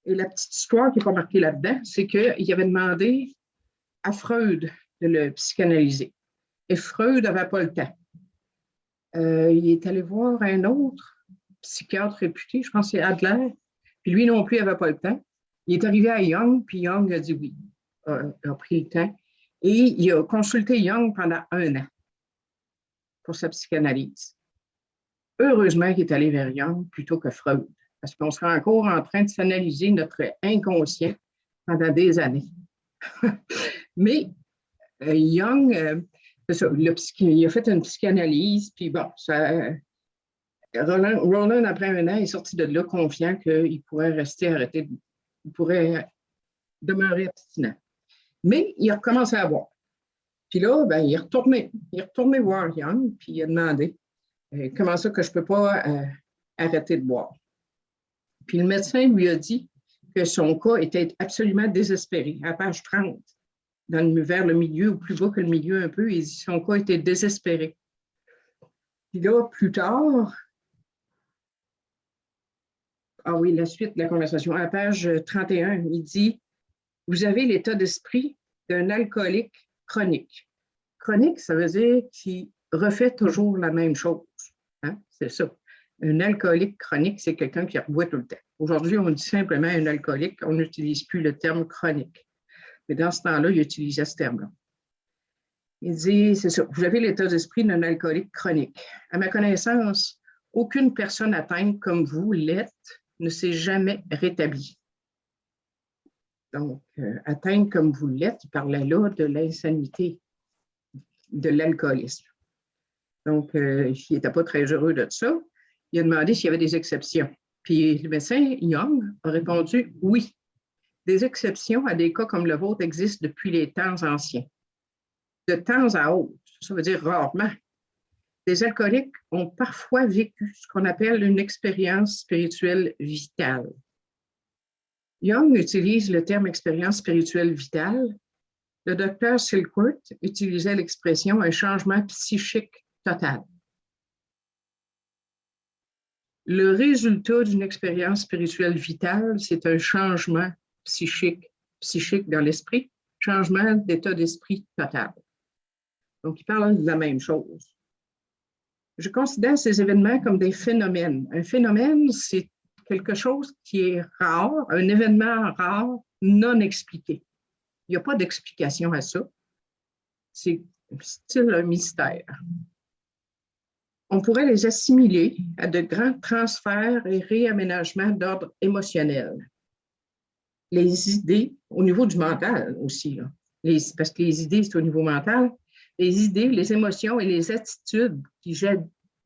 Et la petite histoire qui est pas marquée là-dedans, c'est qu'il avait demandé à Freud de le psychanalyser. Et Freud n'avait pas le temps. Il est allé voir un autre psychiatre réputé, je pense que c'est Adler, puis lui non plus, il n'avait pas le temps. Il est arrivé à Jung, puis Jung a dit oui, a pris le temps. Et il a consulté Jung pendant 1 an pour sa psychanalyse. Heureusement qu'il est allé vers Jung plutôt que Freud, parce qu'on serait encore en train de s'analyser notre inconscient pendant des années. Mais Jung, il a fait une psychanalyse, puis bon, Rowland, après 1 an, est sorti de là confiant qu'il pourrait rester arrêté, il pourrait demeurer abstinent. Mais il a recommencé à boire. Puis là, ben, il est retourné voir Jung, puis il a demandé comment ça que je ne peux pas arrêter de boire. Puis le médecin lui a dit que son cas était absolument désespéré. À page 30, vers le milieu, ou plus bas que le milieu un peu, il dit que son cas était désespéré. Puis là, plus tard, la suite de la conversation, à page 31, il dit « Vous avez l'état d'esprit d'un alcoolique chronique. » Chronique, ça veut dire qu'il refait toujours la même chose. Hein? C'est ça. Un alcoolique chronique, c'est quelqu'un qui reboit tout le temps. Aujourd'hui, on dit simplement un alcoolique, on n'utilise plus le terme chronique. Mais dans ce temps-là, il utilisait ce terme-là. Il dit, c'est ça, vous avez l'état d'esprit d'un alcoolique chronique. À ma connaissance, aucune personne atteinte comme vous l'êtes ne s'est jamais rétablie. Donc, atteinte comme vous l'êtes, il parlait là de l'insanité, de l'alcoolisme. Donc, il n'était pas très heureux de ça. Il a demandé s'il y avait des exceptions. Puis le médecin Jung a répondu oui. Des exceptions à des cas comme le vôtre existent depuis les temps anciens. De temps à autre, ça veut dire rarement. Des alcooliques ont parfois vécu ce qu'on appelle une expérience spirituelle vitale. Jung utilise le terme expérience spirituelle vitale. Le docteur Silkworth utilisait l'expression un changement psychique total. Le résultat d'une expérience spirituelle vitale, c'est un changement psychique dans l'esprit, changement d'état d'esprit total. Donc, il parle de la même chose. Je considère ces événements comme des phénomènes. Un phénomène, c'est quelque chose qui est rare, un événement rare, non expliqué. Il n'y a pas d'explication à ça. C'est style un mystère. On pourrait les assimiler à de grands transferts et réaménagements d'ordre émotionnel. Les idées, au niveau du mental aussi, là, parce que les idées, c'est au niveau mental, les idées, les émotions et les attitudes qui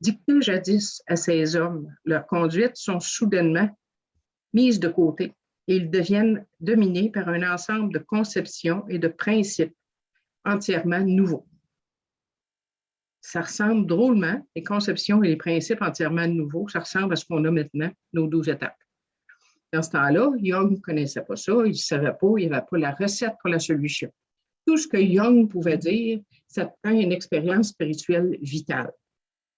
dictaient jadis à ces hommes, leur conduite sont soudainement mises de côté et ils deviennent dominés par un ensemble de conceptions et de principes entièrement nouveaux. Ça ressemble drôlement, les conceptions et les principes entièrement nouveaux, ça ressemble à ce qu'on a maintenant, nos 12 étapes. Dans ce temps-là, Jung ne connaissait pas ça, il ne savait pas, il n'y avait pas la recette pour la solution. Tout ce que Jung pouvait dire, ça prend une expérience spirituelle vitale.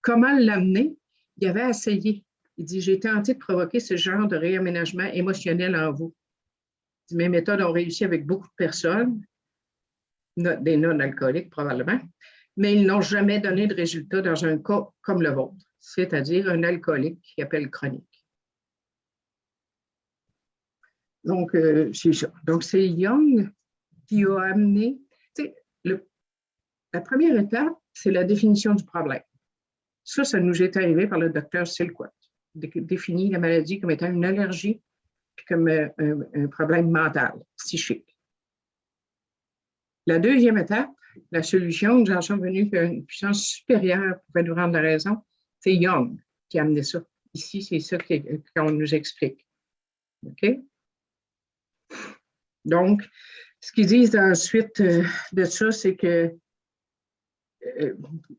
Comment l'amener? Il avait essayé. Il dit, j'ai tenté de provoquer ce genre de réaménagement émotionnel en vous. Il dit, mes méthodes ont réussi avec beaucoup de personnes, des non-alcooliques probablement, mais ils n'ont jamais donné de résultat dans un cas comme le vôtre, c'est-à-dire un alcoolique qui appelle chronique. Donc, c'est ça. Donc, c'est Jung qui a amené, la première étape, c'est la définition du problème. Ça nous est arrivé par le docteur Silkworth. Définit la maladie comme étant une allergie puis comme un problème mental, psychique. La deuxième étape, la solution, nous en sommes venus qu'une puissance supérieure pouvait nous rendre la raison, c'est Jung qui a amené ça. Ici, c'est ça qu'on nous explique. OK? Donc, ce qu'ils disent ensuite de ça, c'est que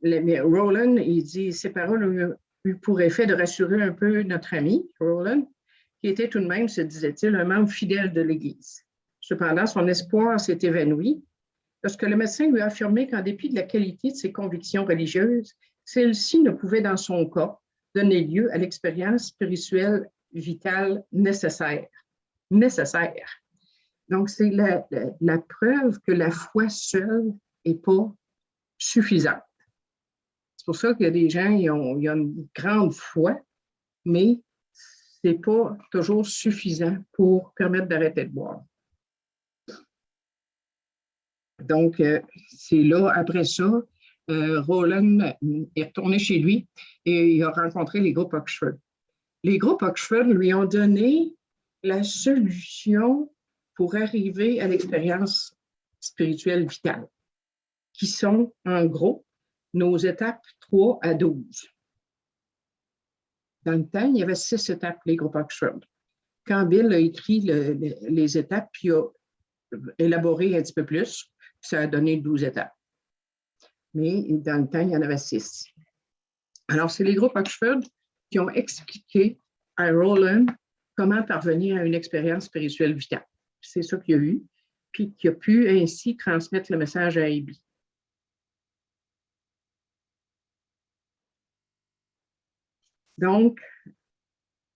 Rowland, il dit, ces paroles ont eu pour effet de rassurer un peu notre ami, Rowland, qui était tout de même, se disait-il, un membre fidèle de l'Église. Cependant, son espoir s'est évanoui lorsque le médecin lui a affirmé qu'en dépit de la qualité de ses convictions religieuses, celle-ci ne pouvait, dans son cas, donner lieu à l'expérience spirituelle vitale nécessaire. Nécessaire. Donc, c'est la preuve que la foi seule n'est pas suffisante. C'est pour ça qu'il y a des gens qui ont une grande foi, mais ce n'est pas toujours suffisant pour permettre d'arrêter de boire. Donc, c'est là, après ça, Rowland est retourné chez lui et il a rencontré les groupes Oxford. Les groupes Oxford lui ont donné la solution pour arriver à l'expérience spirituelle vitale, qui sont, en gros, nos étapes 3 à 12. Dans le temps, il y avait 6 étapes, les groupes Oxford. Quand Bill a écrit les étapes, puis a élaboré un petit peu plus, ça a donné 12 étapes. Mais dans le temps, il y en avait 6. Alors, c'est les groupes Oxford qui ont expliqué à Rowland comment parvenir à une expérience spirituelle vitale. C'est ça qu'il y a eu, puis qui a pu ainsi transmettre le message à Abby. Donc,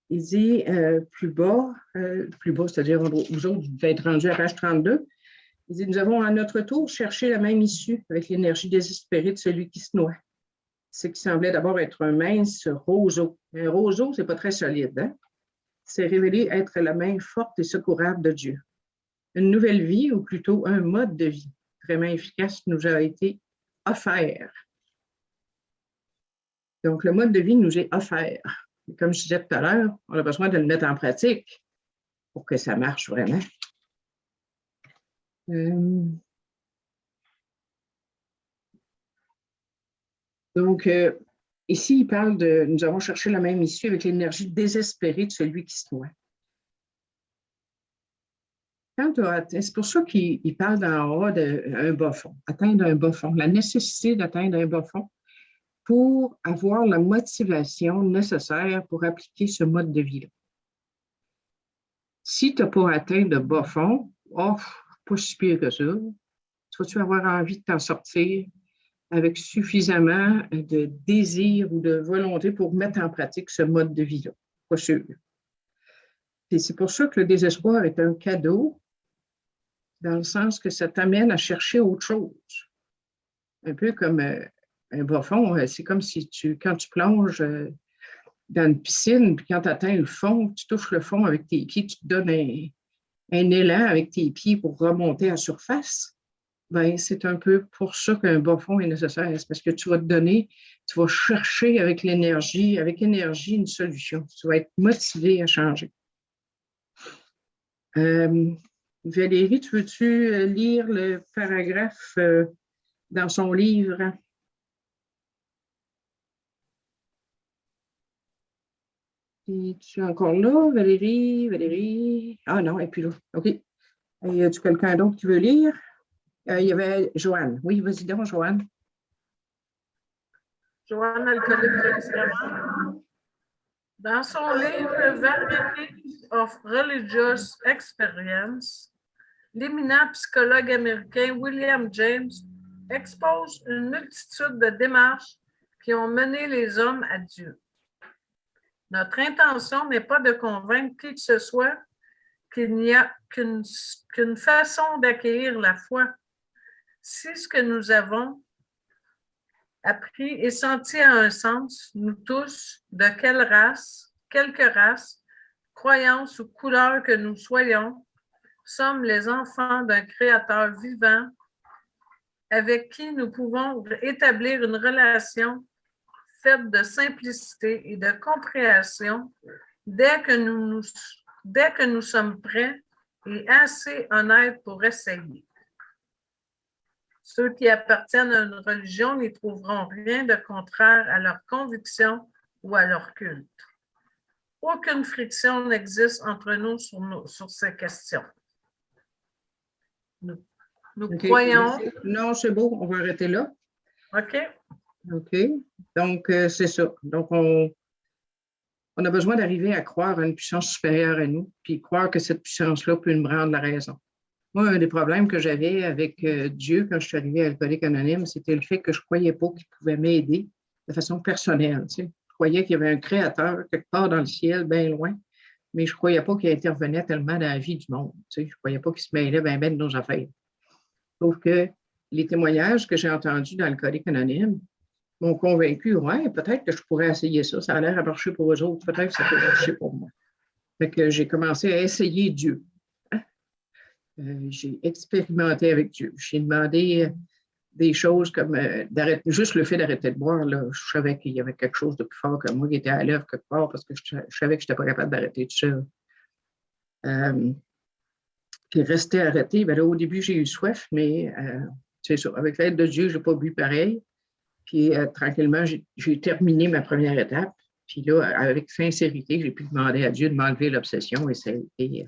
il dit plus bas, c'est-à-dire vous autres, vous êtes rendus à page 32, il dit, nous avons à notre tour cherché la même issue avec l'énergie désespérée de celui qui se noie. Ce qui semblait d'abord être un mince roseau. Un roseau, ce n'est pas très solide, hein? C'est révélé être la main forte et secourable de Dieu. Une nouvelle vie, ou plutôt un mode de vie vraiment efficace nous a été offert. Donc, le mode de vie nous est offert. Et comme je disais tout à l'heure, on a besoin de le mettre en pratique pour que ça marche vraiment. Donc, ici, il parle de « Nous avons cherché la même issue avec l'énergie désespérée de celui qui se noie ». C'est pour ça qu'il parle d'en haut d'un bas fond, atteindre un bas fond, la nécessité d'atteindre un bas fond pour avoir la motivation nécessaire pour appliquer ce mode de vie-là. Si tu n'as pas atteint de bas fond, pas si pire que ça, vas-tu avoir envie de t'en sortir avec suffisamment de désir ou de volonté pour mettre en pratique ce mode de vie-là? Pas sûr. Et c'est pour ça que le désespoir est un cadeau, dans le sens que ça t'amène à chercher autre chose. Un peu comme un bas fond, c'est comme si quand tu plonges dans une piscine, puis quand tu atteins le fond, tu touches le fond avec tes pieds, tu te donnes un élan avec tes pieds pour remonter à la surface. Bien, c'est un peu pour ça qu'un bas fond est nécessaire. C'est parce que tu vas te donner, tu vas chercher avec énergie une solution. Tu vas être motivé à changer. Valérie, tu veux-tu lire le paragraphe dans son livre? Es-tu encore là, Valérie? Valérie? Ah non, elle n'est plus là. OK. Y a-tu quelqu'un d'autre qui veut lire? Il y avait Joanne. Oui, vas-y donc, Joanne. Joanne, alcoolique extrêmement. Dans son livre Varieties of Religious Experience, l'éminent psychologue américain William James expose une multitude de démarches qui ont mené les hommes à Dieu. Notre intention n'est pas de convaincre qui que ce soit qu'il n'y a qu'une façon d'accueillir la foi. Si ce que nous avons appris et senti a un sens, nous tous, de quelle race, quelque race, croyance ou couleur que nous soyons, sommes les enfants d'un Créateur vivant avec qui nous pouvons établir une relation faite de simplicité et de compréhension dès que nous sommes prêts et assez honnêtes pour essayer. Ceux qui appartiennent à une religion n'y trouveront rien de contraire à leur conviction ou à leur culte. Aucune friction n'existe entre nous sur ces questions. Nous Okay. croyons... Non, c'est beau, on va arrêter là. OK. OK. Donc, c'est ça. Donc, on a besoin d'arriver à croire à une puissance supérieure à nous, puis croire que cette puissance-là peut nous rendre la raison. Moi, un des problèmes que j'avais avec Dieu quand je suis arrivée à Alcooliques Anonymes, c'était le fait que je ne croyais pas qu'il pouvait m'aider de façon personnelle. Tu sais. Je croyais qu'il y avait un créateur quelque part dans le ciel, bien loin, mais je ne croyais pas qu'il intervenait tellement dans la vie du monde. Tu sais. Je ne croyais pas qu'il se mêlait bien de nos affaires. Sauf que les témoignages que j'ai entendus dans Alcooliques Anonymes m'ont convaincu, ouais, peut-être que je pourrais essayer ça. Ça a l'air à marcher pour eux autres. Peut-être que ça peut marcher pour moi. Fait que j'ai commencé à essayer Dieu. J'ai expérimenté avec Dieu. J'ai demandé des choses comme juste le fait d'arrêter de boire. Là, je savais qu'il y avait quelque chose de plus fort que moi qui était à l'œuvre quelque part parce que je savais que je n'étais pas capable d'arrêter tout seul. Puis rester arrêté, bien là, au début, j'ai eu soif, mais c'est ça. Avec l'aide de Dieu, je n'ai pas bu pareil. Puis tranquillement, j'ai terminé ma première étape. Puis là, avec sincérité, j'ai pu demander à Dieu de m'enlever l'obsession et ça a été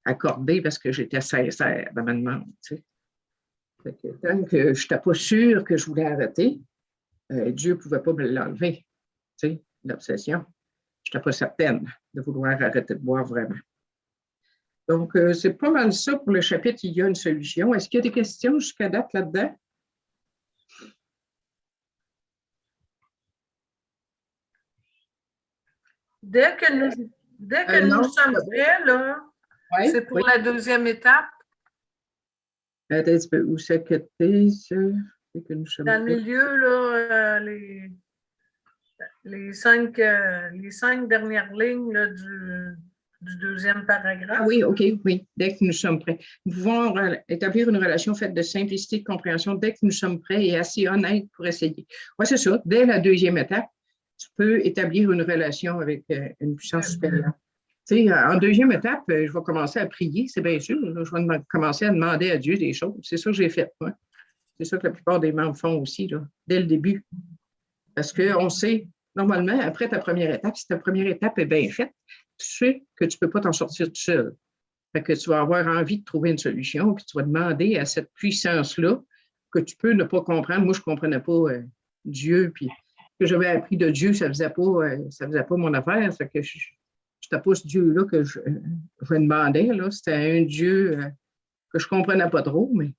accordé parce que j'étais sincère dans ma demande. Tu sais. Fait que, tant que je n'étais pas sûre que je voulais arrêter, Dieu ne pouvait pas me l'enlever, tu sais, l'obsession. Je n'étais pas certaine de vouloir arrêter de boire vraiment. Donc, c'est pas mal ça pour le chapitre « Il y a une solution ». Est-ce qu'il y a des questions jusqu'à date là-dedans? Dès que nous sommes prêts, là, Ouais, c'est pour la deuxième étape. Attends un petit peu. Où c'est que t'es, ça? C'est que nous sommes Dans le prêts. milieu, là, les cinq dernières lignes là, du deuxième paragraphe. Ah oui, OK, oui, dès que nous sommes prêts. Nous pouvons établir une relation faite de simplicité, de compréhension dès que nous sommes prêts et assez honnêtes pour essayer. Oui, c'est ça. Dès la deuxième étape, tu peux établir une relation avec une puissance supérieure. Tu sais, en deuxième étape, je vais commencer à prier, c'est bien sûr. Là, je vais commencer à demander à Dieu des choses. C'est ça que j'ai fait, moi. C'est ça que la plupart des membres font aussi, là, dès le début. Parce qu'on sait, normalement, après ta première étape, si ta première étape est bien faite, tu sais que tu ne peux pas t'en sortir tout seul. Fait que tu vas avoir envie de trouver une solution, puis tu vas demander à cette puissance-là que tu peux ne pas comprendre. Moi, je ne comprenais pas Dieu, puis ce que j'avais appris de Dieu, ça ne faisait pas mon affaire. Ça fait que je n'étais pas ce Dieu-là que je demandais. Là. C'était un Dieu que je ne comprenais pas trop, mais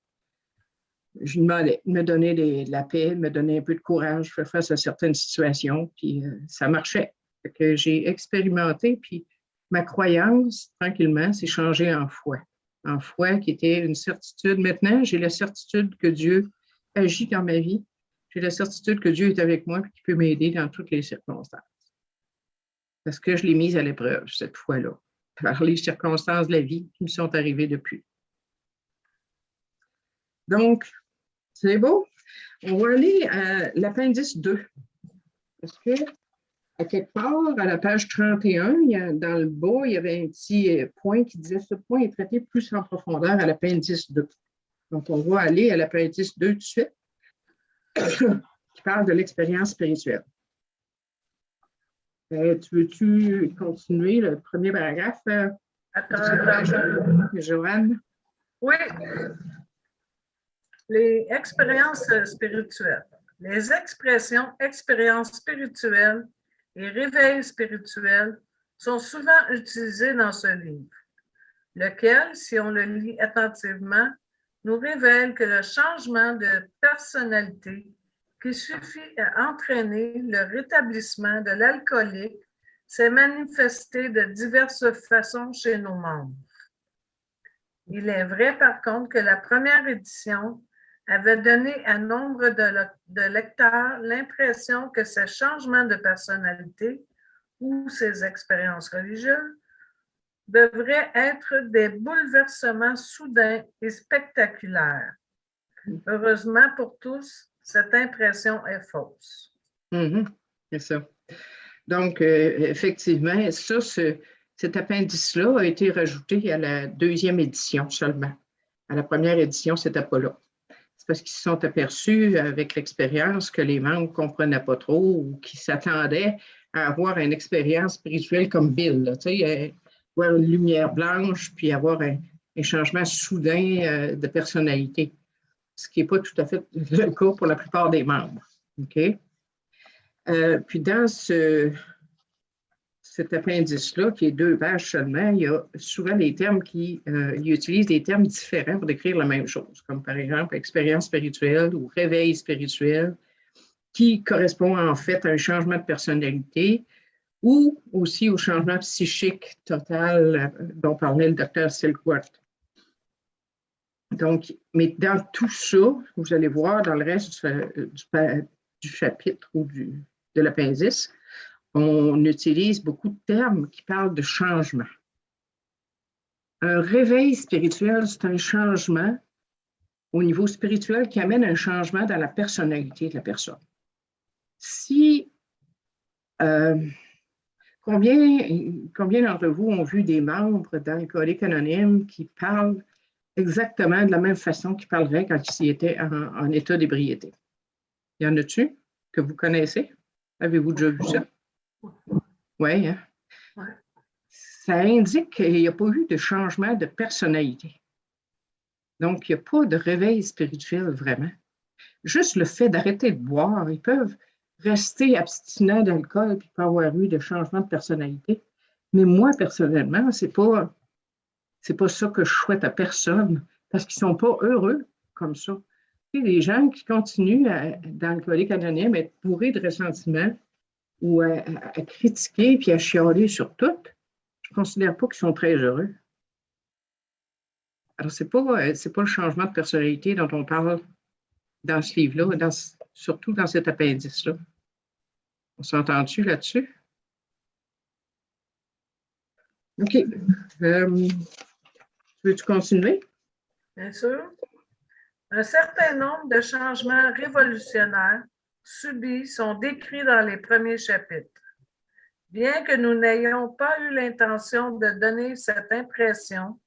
je lui demandais de me donner de la paix, de me donner un peu de courage, faire face à certaines situations, puis ça marchait. Fait que j'ai expérimenté, puis ma croyance, tranquillement, s'est changée en foi. En foi qui était une certitude. Maintenant, j'ai la certitude que Dieu agit dans ma vie. j'ai la certitude que Dieu est avec moi et qu'il peut m'aider dans toutes les circonstances. Parce que je l'ai mise à l'épreuve cette fois-là, par les circonstances de la vie qui me sont arrivées depuis. Donc, c'est beau. On va aller à l'appendice 2. Parce que, à quelque part, à la page 31, dans le bas, il y avait un petit point qui disait « Ce point est traité plus en profondeur à l'appendice 2 ». Donc, on va aller à l'appendice 2 tout de suite, qui parle de l'expérience spirituelle. Tu veux-tu continuer le premier paragraphe, Joanne? Oui. Les expériences spirituelles. Les expressions expériences spirituelles et réveil spirituel sont souvent utilisées dans ce livre, lequel, si on le lit attentivement, nous révèle que le changement de personnalité qui suffit à entraîner le rétablissement de l'alcoolique s'est manifesté de diverses façons chez nos membres. Il est vrai, par contre, que la première édition avait donné à nombre de lecteurs l'impression que ces changements de personnalité ou ces expériences religieuses devraient être des bouleversements soudains et spectaculaires. Heureusement pour tous, cette impression est fausse. C'est ça. Donc, effectivement, ça, cet appendice-là a été rajouté à la deuxième édition seulement. À la première édition, ce n'était pas là. C'est parce qu'ils se sont aperçus avec l'expérience que les membres ne comprenaient pas trop ou qu'ils s'attendaient à avoir une expérience spirituelle comme Bill, là, tu sais, avoir une lumière blanche puis avoir un changement soudain de personnalité, ce qui n'est pas tout à fait le cas pour la plupart des membres. OK? Puis dans cet appendice-là, qui est 2 pages seulement, il y a souvent des termes il utilise des termes différents pour décrire la même chose, comme par exemple expérience spirituelle ou réveil spirituel, qui correspond en fait à un changement de personnalité ou aussi au changement psychique total dont parlait le docteur Silkworth. Donc, mais dans tout ça, vous allez voir dans le reste du chapitre ou de l'appendice, on utilise beaucoup de termes qui parlent de changement. Un réveil spirituel, c'est un changement au niveau spirituel qui amène un changement dans la personnalité de la personne. Combien d'entre vous ont vu des membres d'Alcooliques Anonymes qui parlent exactement de la même façon qu'ils parleraient quand ils étaient en état d'ébriété? Y en a-tu que vous connaissez? Avez-vous déjà vu ça? Oui, hein? Ouais. Ça indique qu'il n'y a pas eu de changement de personnalité. Donc, il n'y a pas de réveil spirituel vraiment. Juste le fait d'arrêter de boire, ils peuvent rester abstinents d'alcool et pas avoir eu de changement de personnalité. Mais moi, personnellement, c'est pas ça que je souhaite à personne parce qu'ils ne sont pas heureux comme ça. Il y a des gens qui continuent dans l'Alcoolique Anonyme à être bourrés de ressentiment ou à critiquer puis à chialer sur tout. Je ne considère pas qu'ils sont très heureux. Alors, ce n'est pas le changement de personnalité dont on parle dans ce livre-là, surtout dans cet appendice-là. On s'entend-tu là-dessus? OK. Veux-tu continuer? Bien sûr. Un certain nombre de changements révolutionnaires subis sont décrits dans les premiers chapitres. Bien que nous n'ayons pas eu l'intention de donner cette impression,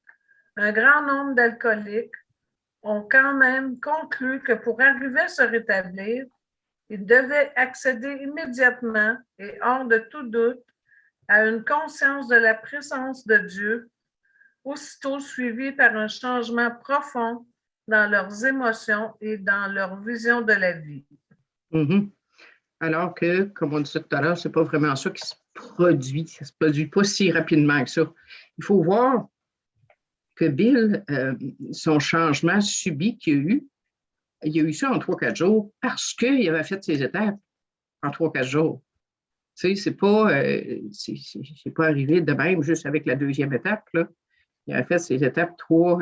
un grand nombre d'alcooliques ont quand même conclu que pour arriver à se rétablir, ils devaient accéder immédiatement et hors de tout doute à une conscience de la présence de Dieu, aussitôt suivie par un changement profond dans leurs émotions et dans leur vision de la vie. Alors que, comme on disait tout à l'heure, ce n'est pas vraiment ça qui se produit. Ça ne se produit pas si rapidement que ça. Il faut voir que Bill, son changement subi qu'il y a eu, il a eu ça en 3-4 jours parce qu'il avait fait ses étapes en 3-4 jours. Tu sais, c'est pas arrivé de même juste avec la deuxième étape, là. Il a fait ses étapes 3,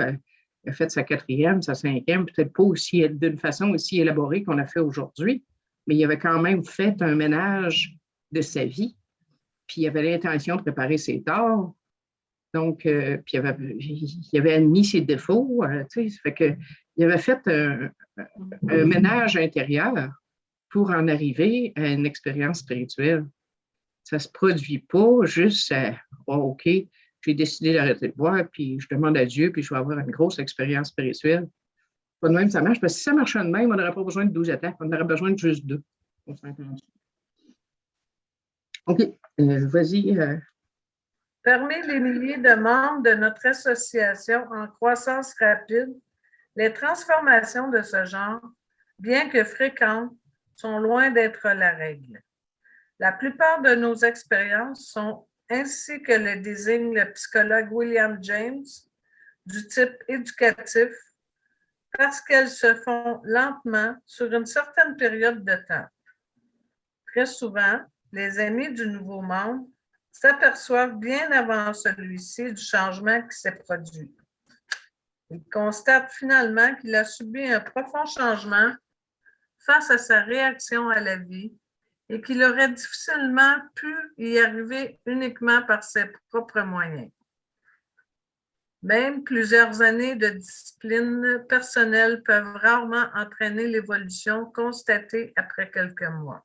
il a fait sa 4e, sa 5e, peut-être pas aussi d'une façon aussi élaborée qu'on a fait aujourd'hui, mais il avait quand même fait un ménage de sa vie, puis il avait l'intention de réparer ses torts. Donc, puis il avait admis ses défauts, tu sais, ça fait que il avait fait un ménage intérieur pour en arriver à une expérience spirituelle. Ça ne se produit pas juste à oh, OK, j'ai décidé d'arrêter de boire, puis je demande à Dieu, puis je vais avoir une grosse expérience spirituelle. Pas de même, ça marche, parce que si ça marchait de même, on n'aurait pas besoin de 12 étapes, on aurait besoin de juste 2. On s'entend. OK, vas-y. Parmi les milliers de membres de notre association en croissance rapide, les transformations de ce genre, bien que fréquentes, sont loin d'être la règle. La plupart de nos expériences sont, ainsi que le désigne le psychologue William James, du type éducatif, parce qu'elles se font lentement sur une certaine période de temps. Très souvent, les amis du nouveau membre s'aperçoivent bien avant celui-ci du changement qui s'est produit. Ils constatent finalement qu'il a subi un profond changement face à sa réaction à la vie et qu'il aurait difficilement pu y arriver uniquement par ses propres moyens. Même plusieurs années de discipline personnelle peuvent rarement entraîner l'évolution constatée après quelques mois.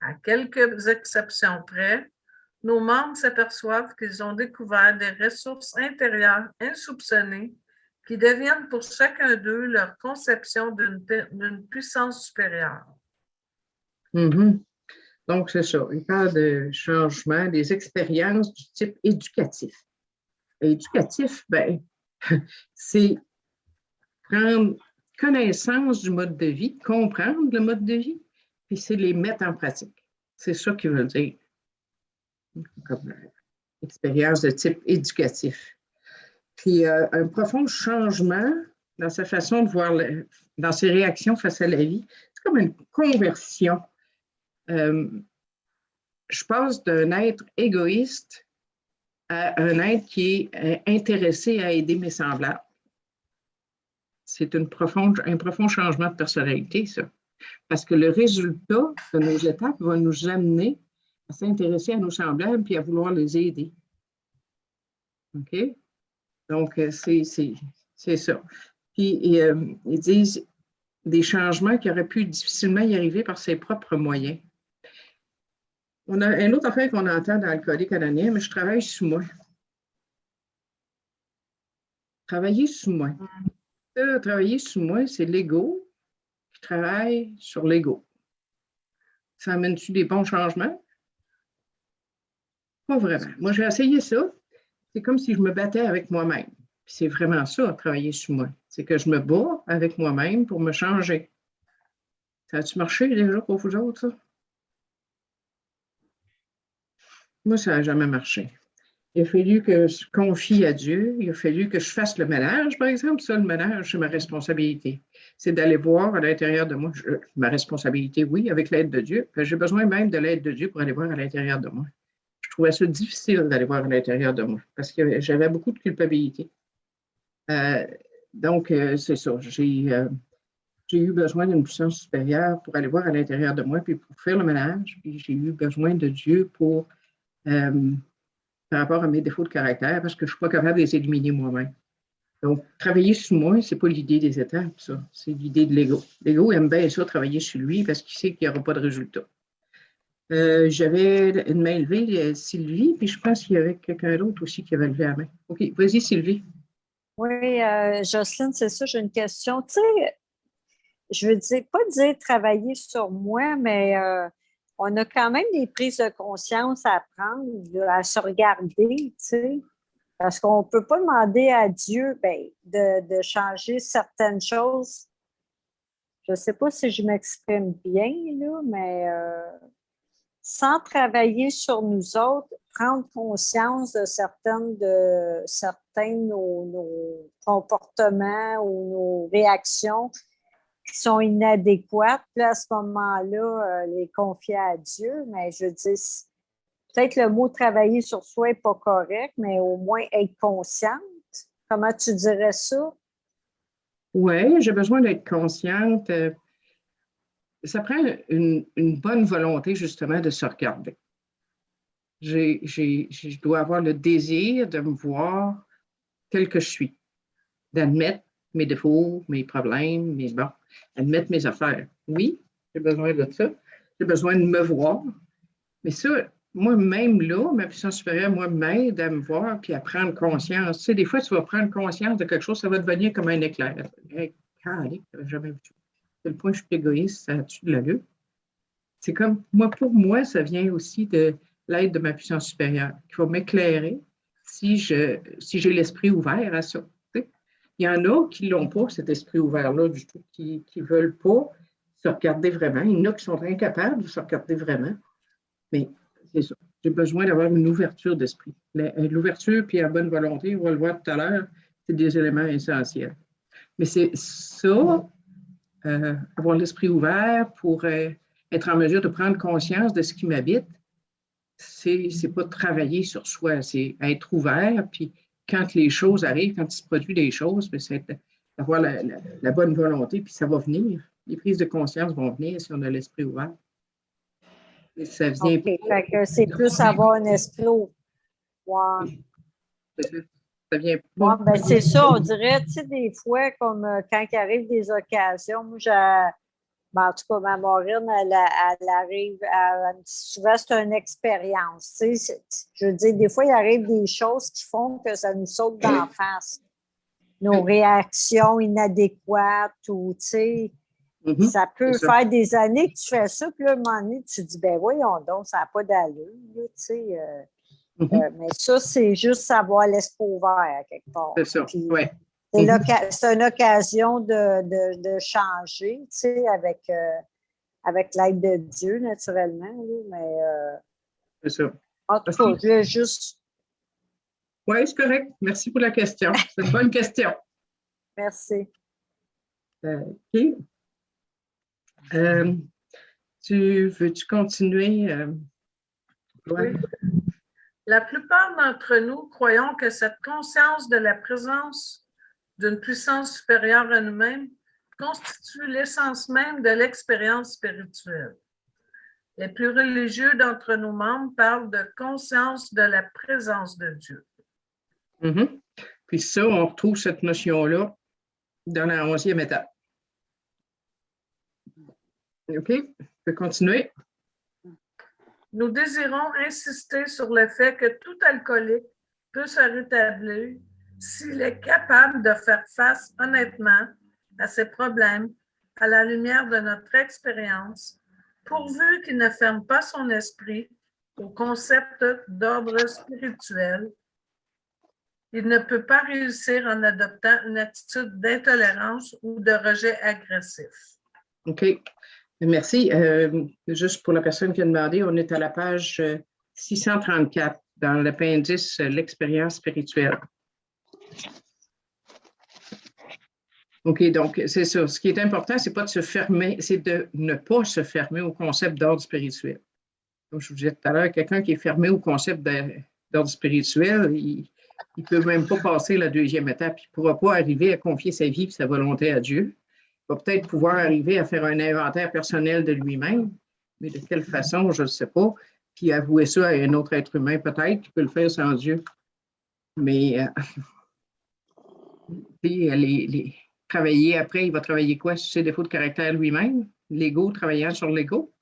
À quelques exceptions près, nos membres s'aperçoivent qu'ils ont découvert des ressources intérieures insoupçonnées qui deviennent pour chacun d'eux leur conception d'une puissance supérieure. Mm-hmm. Donc, c'est ça. Il parle de changement, des expériences du type éducatif. Éducatif, ben, c'est prendre connaissance du mode de vie, comprendre le mode de vie, puis c'est les mettre en pratique. C'est ça qu'il veut dire. Comme expérience de type éducatif. Puis un profond changement dans sa façon de voir, dans ses réactions face à la vie. C'est comme une conversion. Je passe d'un être égoïste à un être qui est intéressé à aider mes semblables. C'est un profond changement de personnalité, ça. Parce que le résultat de nos étapes va nous amener à s'intéresser à nos semblables puis à vouloir les aider. OK? Donc, c'est ça. Puis, ils disent des changements qui auraient pu difficilement y arriver par ses propres moyens. On a une autre affaire qu'on entend dans Alcoolique Anonyme, je travaille sous moi. Travailler sous moi. Travailler sous moi, c'est l'ego qui travaille sur l'ego. Ça amène-tu des bons changements? Pas vraiment. Moi, j'ai essayé ça. C'est comme si je me battais avec moi-même. Puis c'est vraiment ça, travailler sur moi. C'est que je me bats avec moi-même pour me changer. Ça a-tu marché déjà pour vous autres, ça? Moi, ça n'a jamais marché. Il a fallu que je confie à Dieu. Il a fallu que je fasse le ménage, par exemple. Ça, le ménage, c'est ma responsabilité. C'est d'aller voir à l'intérieur de moi. Ma responsabilité, oui, avec l'aide de Dieu. J'ai besoin même de l'aide de Dieu pour aller voir à l'intérieur de moi. Je trouvais ça difficile d'aller voir à l'intérieur de moi parce que j'avais beaucoup de culpabilité. Donc, c'est ça. J'ai eu besoin d'une puissance supérieure pour aller voir à l'intérieur de moi puis pour faire le ménage. Puis j'ai eu besoin de Dieu pour, par rapport à mes défauts de caractère, parce que je ne suis pas capable de les éliminer moi-même. Donc, travailler sur moi, ce n'est pas l'idée des étapes, ça. C'est l'idée de l'ego. L'ego aime bien ça, travailler sur lui, parce qu'il sait qu'il n'y aura pas de résultat. J'avais une main levée, Sylvie, puis je pense qu'il y avait quelqu'un d'autre aussi qui avait levé la main. OK, vas-y, Sylvie. Oui, Jocelyne, c'est ça, j'ai une question. Tu sais, je veux dire, pas dire travailler sur moi, mais on a quand même des prises de conscience à prendre, là, à se regarder, tu sais. Parce qu'on ne peut pas demander à Dieu de changer certaines choses. Je ne sais pas si je m'exprime bien, là, mais sans travailler sur nous autres, prendre conscience de certains de nos comportements ou nos réactions qui sont inadéquates. Puis à ce moment-là, les confier à Dieu. Mais je dis, peut-être le mot travailler sur soi n'est pas correct, mais au moins être consciente. Comment tu dirais ça? Oui, j'ai besoin d'être consciente. Ça prend une bonne volonté, justement, de se regarder. Je dois avoir le désir de me voir tel que je suis, d'admettre mes défauts, mes problèmes, admettre mes affaires. Oui, j'ai besoin de ça. J'ai besoin de me voir. Mais ça, moi-même là, ma puissance supérieure, moi, m'aide à me voir puis à prendre conscience. Tu sais, des fois, tu vas prendre conscience de quelque chose, ça va devenir comme un éclair. Hey, calique, j'avais jamais vu ça. À quel point je suis égoïste, ça tue de l'allure. C'est comme, pour moi, ça vient aussi de l'aide de ma puissance supérieure qui va m'éclairer si j'ai l'esprit ouvert à ça. Tu sais. Il y en a qui n'ont pas cet esprit ouvert-là du tout, qui ne veulent pas se regarder vraiment. Il y en a qui sont incapables de se regarder vraiment. Mais c'est ça. J'ai besoin d'avoir une ouverture d'esprit. L'ouverture puis la bonne volonté, on va le voir tout à l'heure, c'est des éléments essentiels. Mais c'est ça, avoir l'esprit ouvert pour être en mesure de prendre conscience de ce qui m'habite, c'est pas travailler sur soi, c'est être ouvert, puis quand les choses arrivent, quand il se produit des choses, c'est d'avoir la bonne volonté, puis ça va venir. Les prises de conscience vont venir si on a l'esprit ouvert. Et ça vient Fait que c'est plus avoir un esprit ouvert. Ouais. Ça vient Ouais, ben c'est ça, on dirait, tu sais, des fois, comme quand il arrive des occasions, moi, en tout cas, ma Maureen, elle arrive, elle me dit souvent, c'est une expérience. Tu sais, je veux dire, des fois, il arrive des choses qui font que ça nous saute d'en face. Nos réactions inadéquates ou, tu sais, ça peut faire des années que tu fais ça, puis là, à un moment donné, tu te dis, ben voyons donc, ça n'a pas d'allure, là, tu sais. Mais ça, c'est juste savoir l'esprit ouvert, quelque part. C'est ça, oui. C'est une occasion de changer, tu sais, avec l'aide de Dieu, naturellement. Là, mais, c'est ça. En tout cas, je voulais juste... Oui, c'est correct. Merci pour la question. C'est une bonne question. Merci. OK. Veux-tu continuer? Oui. La plupart d'entre nous croyons que cette conscience de la présence d'une puissance supérieure à nous-mêmes constitue l'essence même de l'expérience spirituelle. Les plus religieux d'entre nos membres parlent de conscience de la présence de Dieu. Puis ça, on retrouve cette notion-là dans la 11e étape. OK? Je peux continuer? Nous désirons insister sur le fait que tout alcoolique peut se rétablir s'il est capable de faire face honnêtement à ses problèmes à la lumière de notre expérience, pourvu qu'il ne ferme pas son esprit au concept d'ordre spirituel. Il ne peut pas réussir en adoptant une attitude d'intolérance ou de rejet agressif. OK. Merci. Juste pour la personne qui a demandé, on est à la page 634 dans l'appendice l'expérience spirituelle. OK, donc c'est ça. Ce qui est important, c'est pas de se fermer, c'est de ne pas se fermer au concept d'ordre spirituel. Comme je vous disais tout à l'heure, quelqu'un qui est fermé au concept d'ordre spirituel, il ne peut même pas passer la 2e étape. Il ne pourra pas arriver à confier sa vie et sa volonté à Dieu. Il va peut-être pouvoir arriver à faire un inventaire personnel de lui-même, mais de quelle façon, je ne sais pas. Puis avouer ça à un autre être humain, peut-être, qui peut le faire sans Dieu. Mais travailler après, il va travailler quoi sur ses défauts de caractère lui-même? L'ego, travaillant sur l'ego?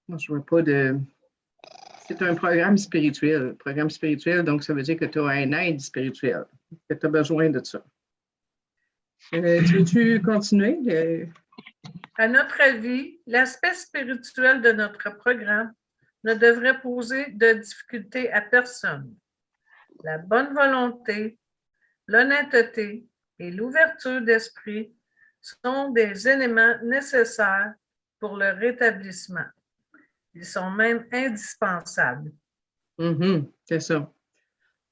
Moi, je ne vois pas de... C'est un programme spirituel. Programme spirituel, donc ça veut dire que tu as un aide spirituel, que tu as besoin de ça. Veux-tu continuer? À notre avis, l'aspect spirituel de notre programme ne devrait poser de difficulté à personne. La bonne volonté, l'honnêteté et l'ouverture d'esprit sont des éléments nécessaires pour le rétablissement. Ils sont même indispensables. C'est ça.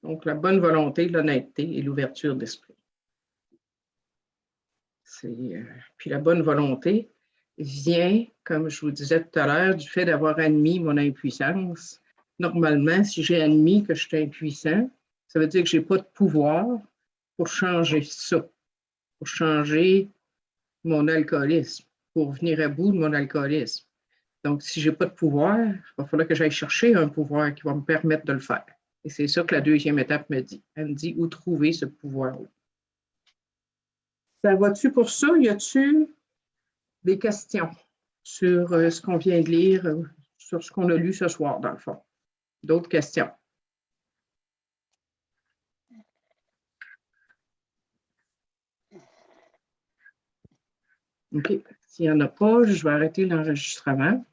Donc, la bonne volonté, l'honnêteté et l'ouverture d'esprit. Puis la bonne volonté vient, comme je vous disais tout à l'heure, du fait d'avoir admis mon impuissance. Normalement, si j'ai admis que je suis impuissant, ça veut dire que je n'ai pas de pouvoir pour changer ça, pour changer mon alcoolisme. pour venir à bout de mon alcoolisme. Donc, si je n'ai pas de pouvoir, il va falloir que j'aille chercher un pouvoir qui va me permettre de le faire. Et c'est ça que la deuxième étape me dit. Elle me dit où trouver ce pouvoir-là. Ça va-tu pour ça? Y a-tu des questions sur ce qu'on vient de lire, sur ce qu'on a lu ce soir, dans le fond? D'autres questions? OK. S'il n'y en a pas, je vais arrêter l'enregistrement.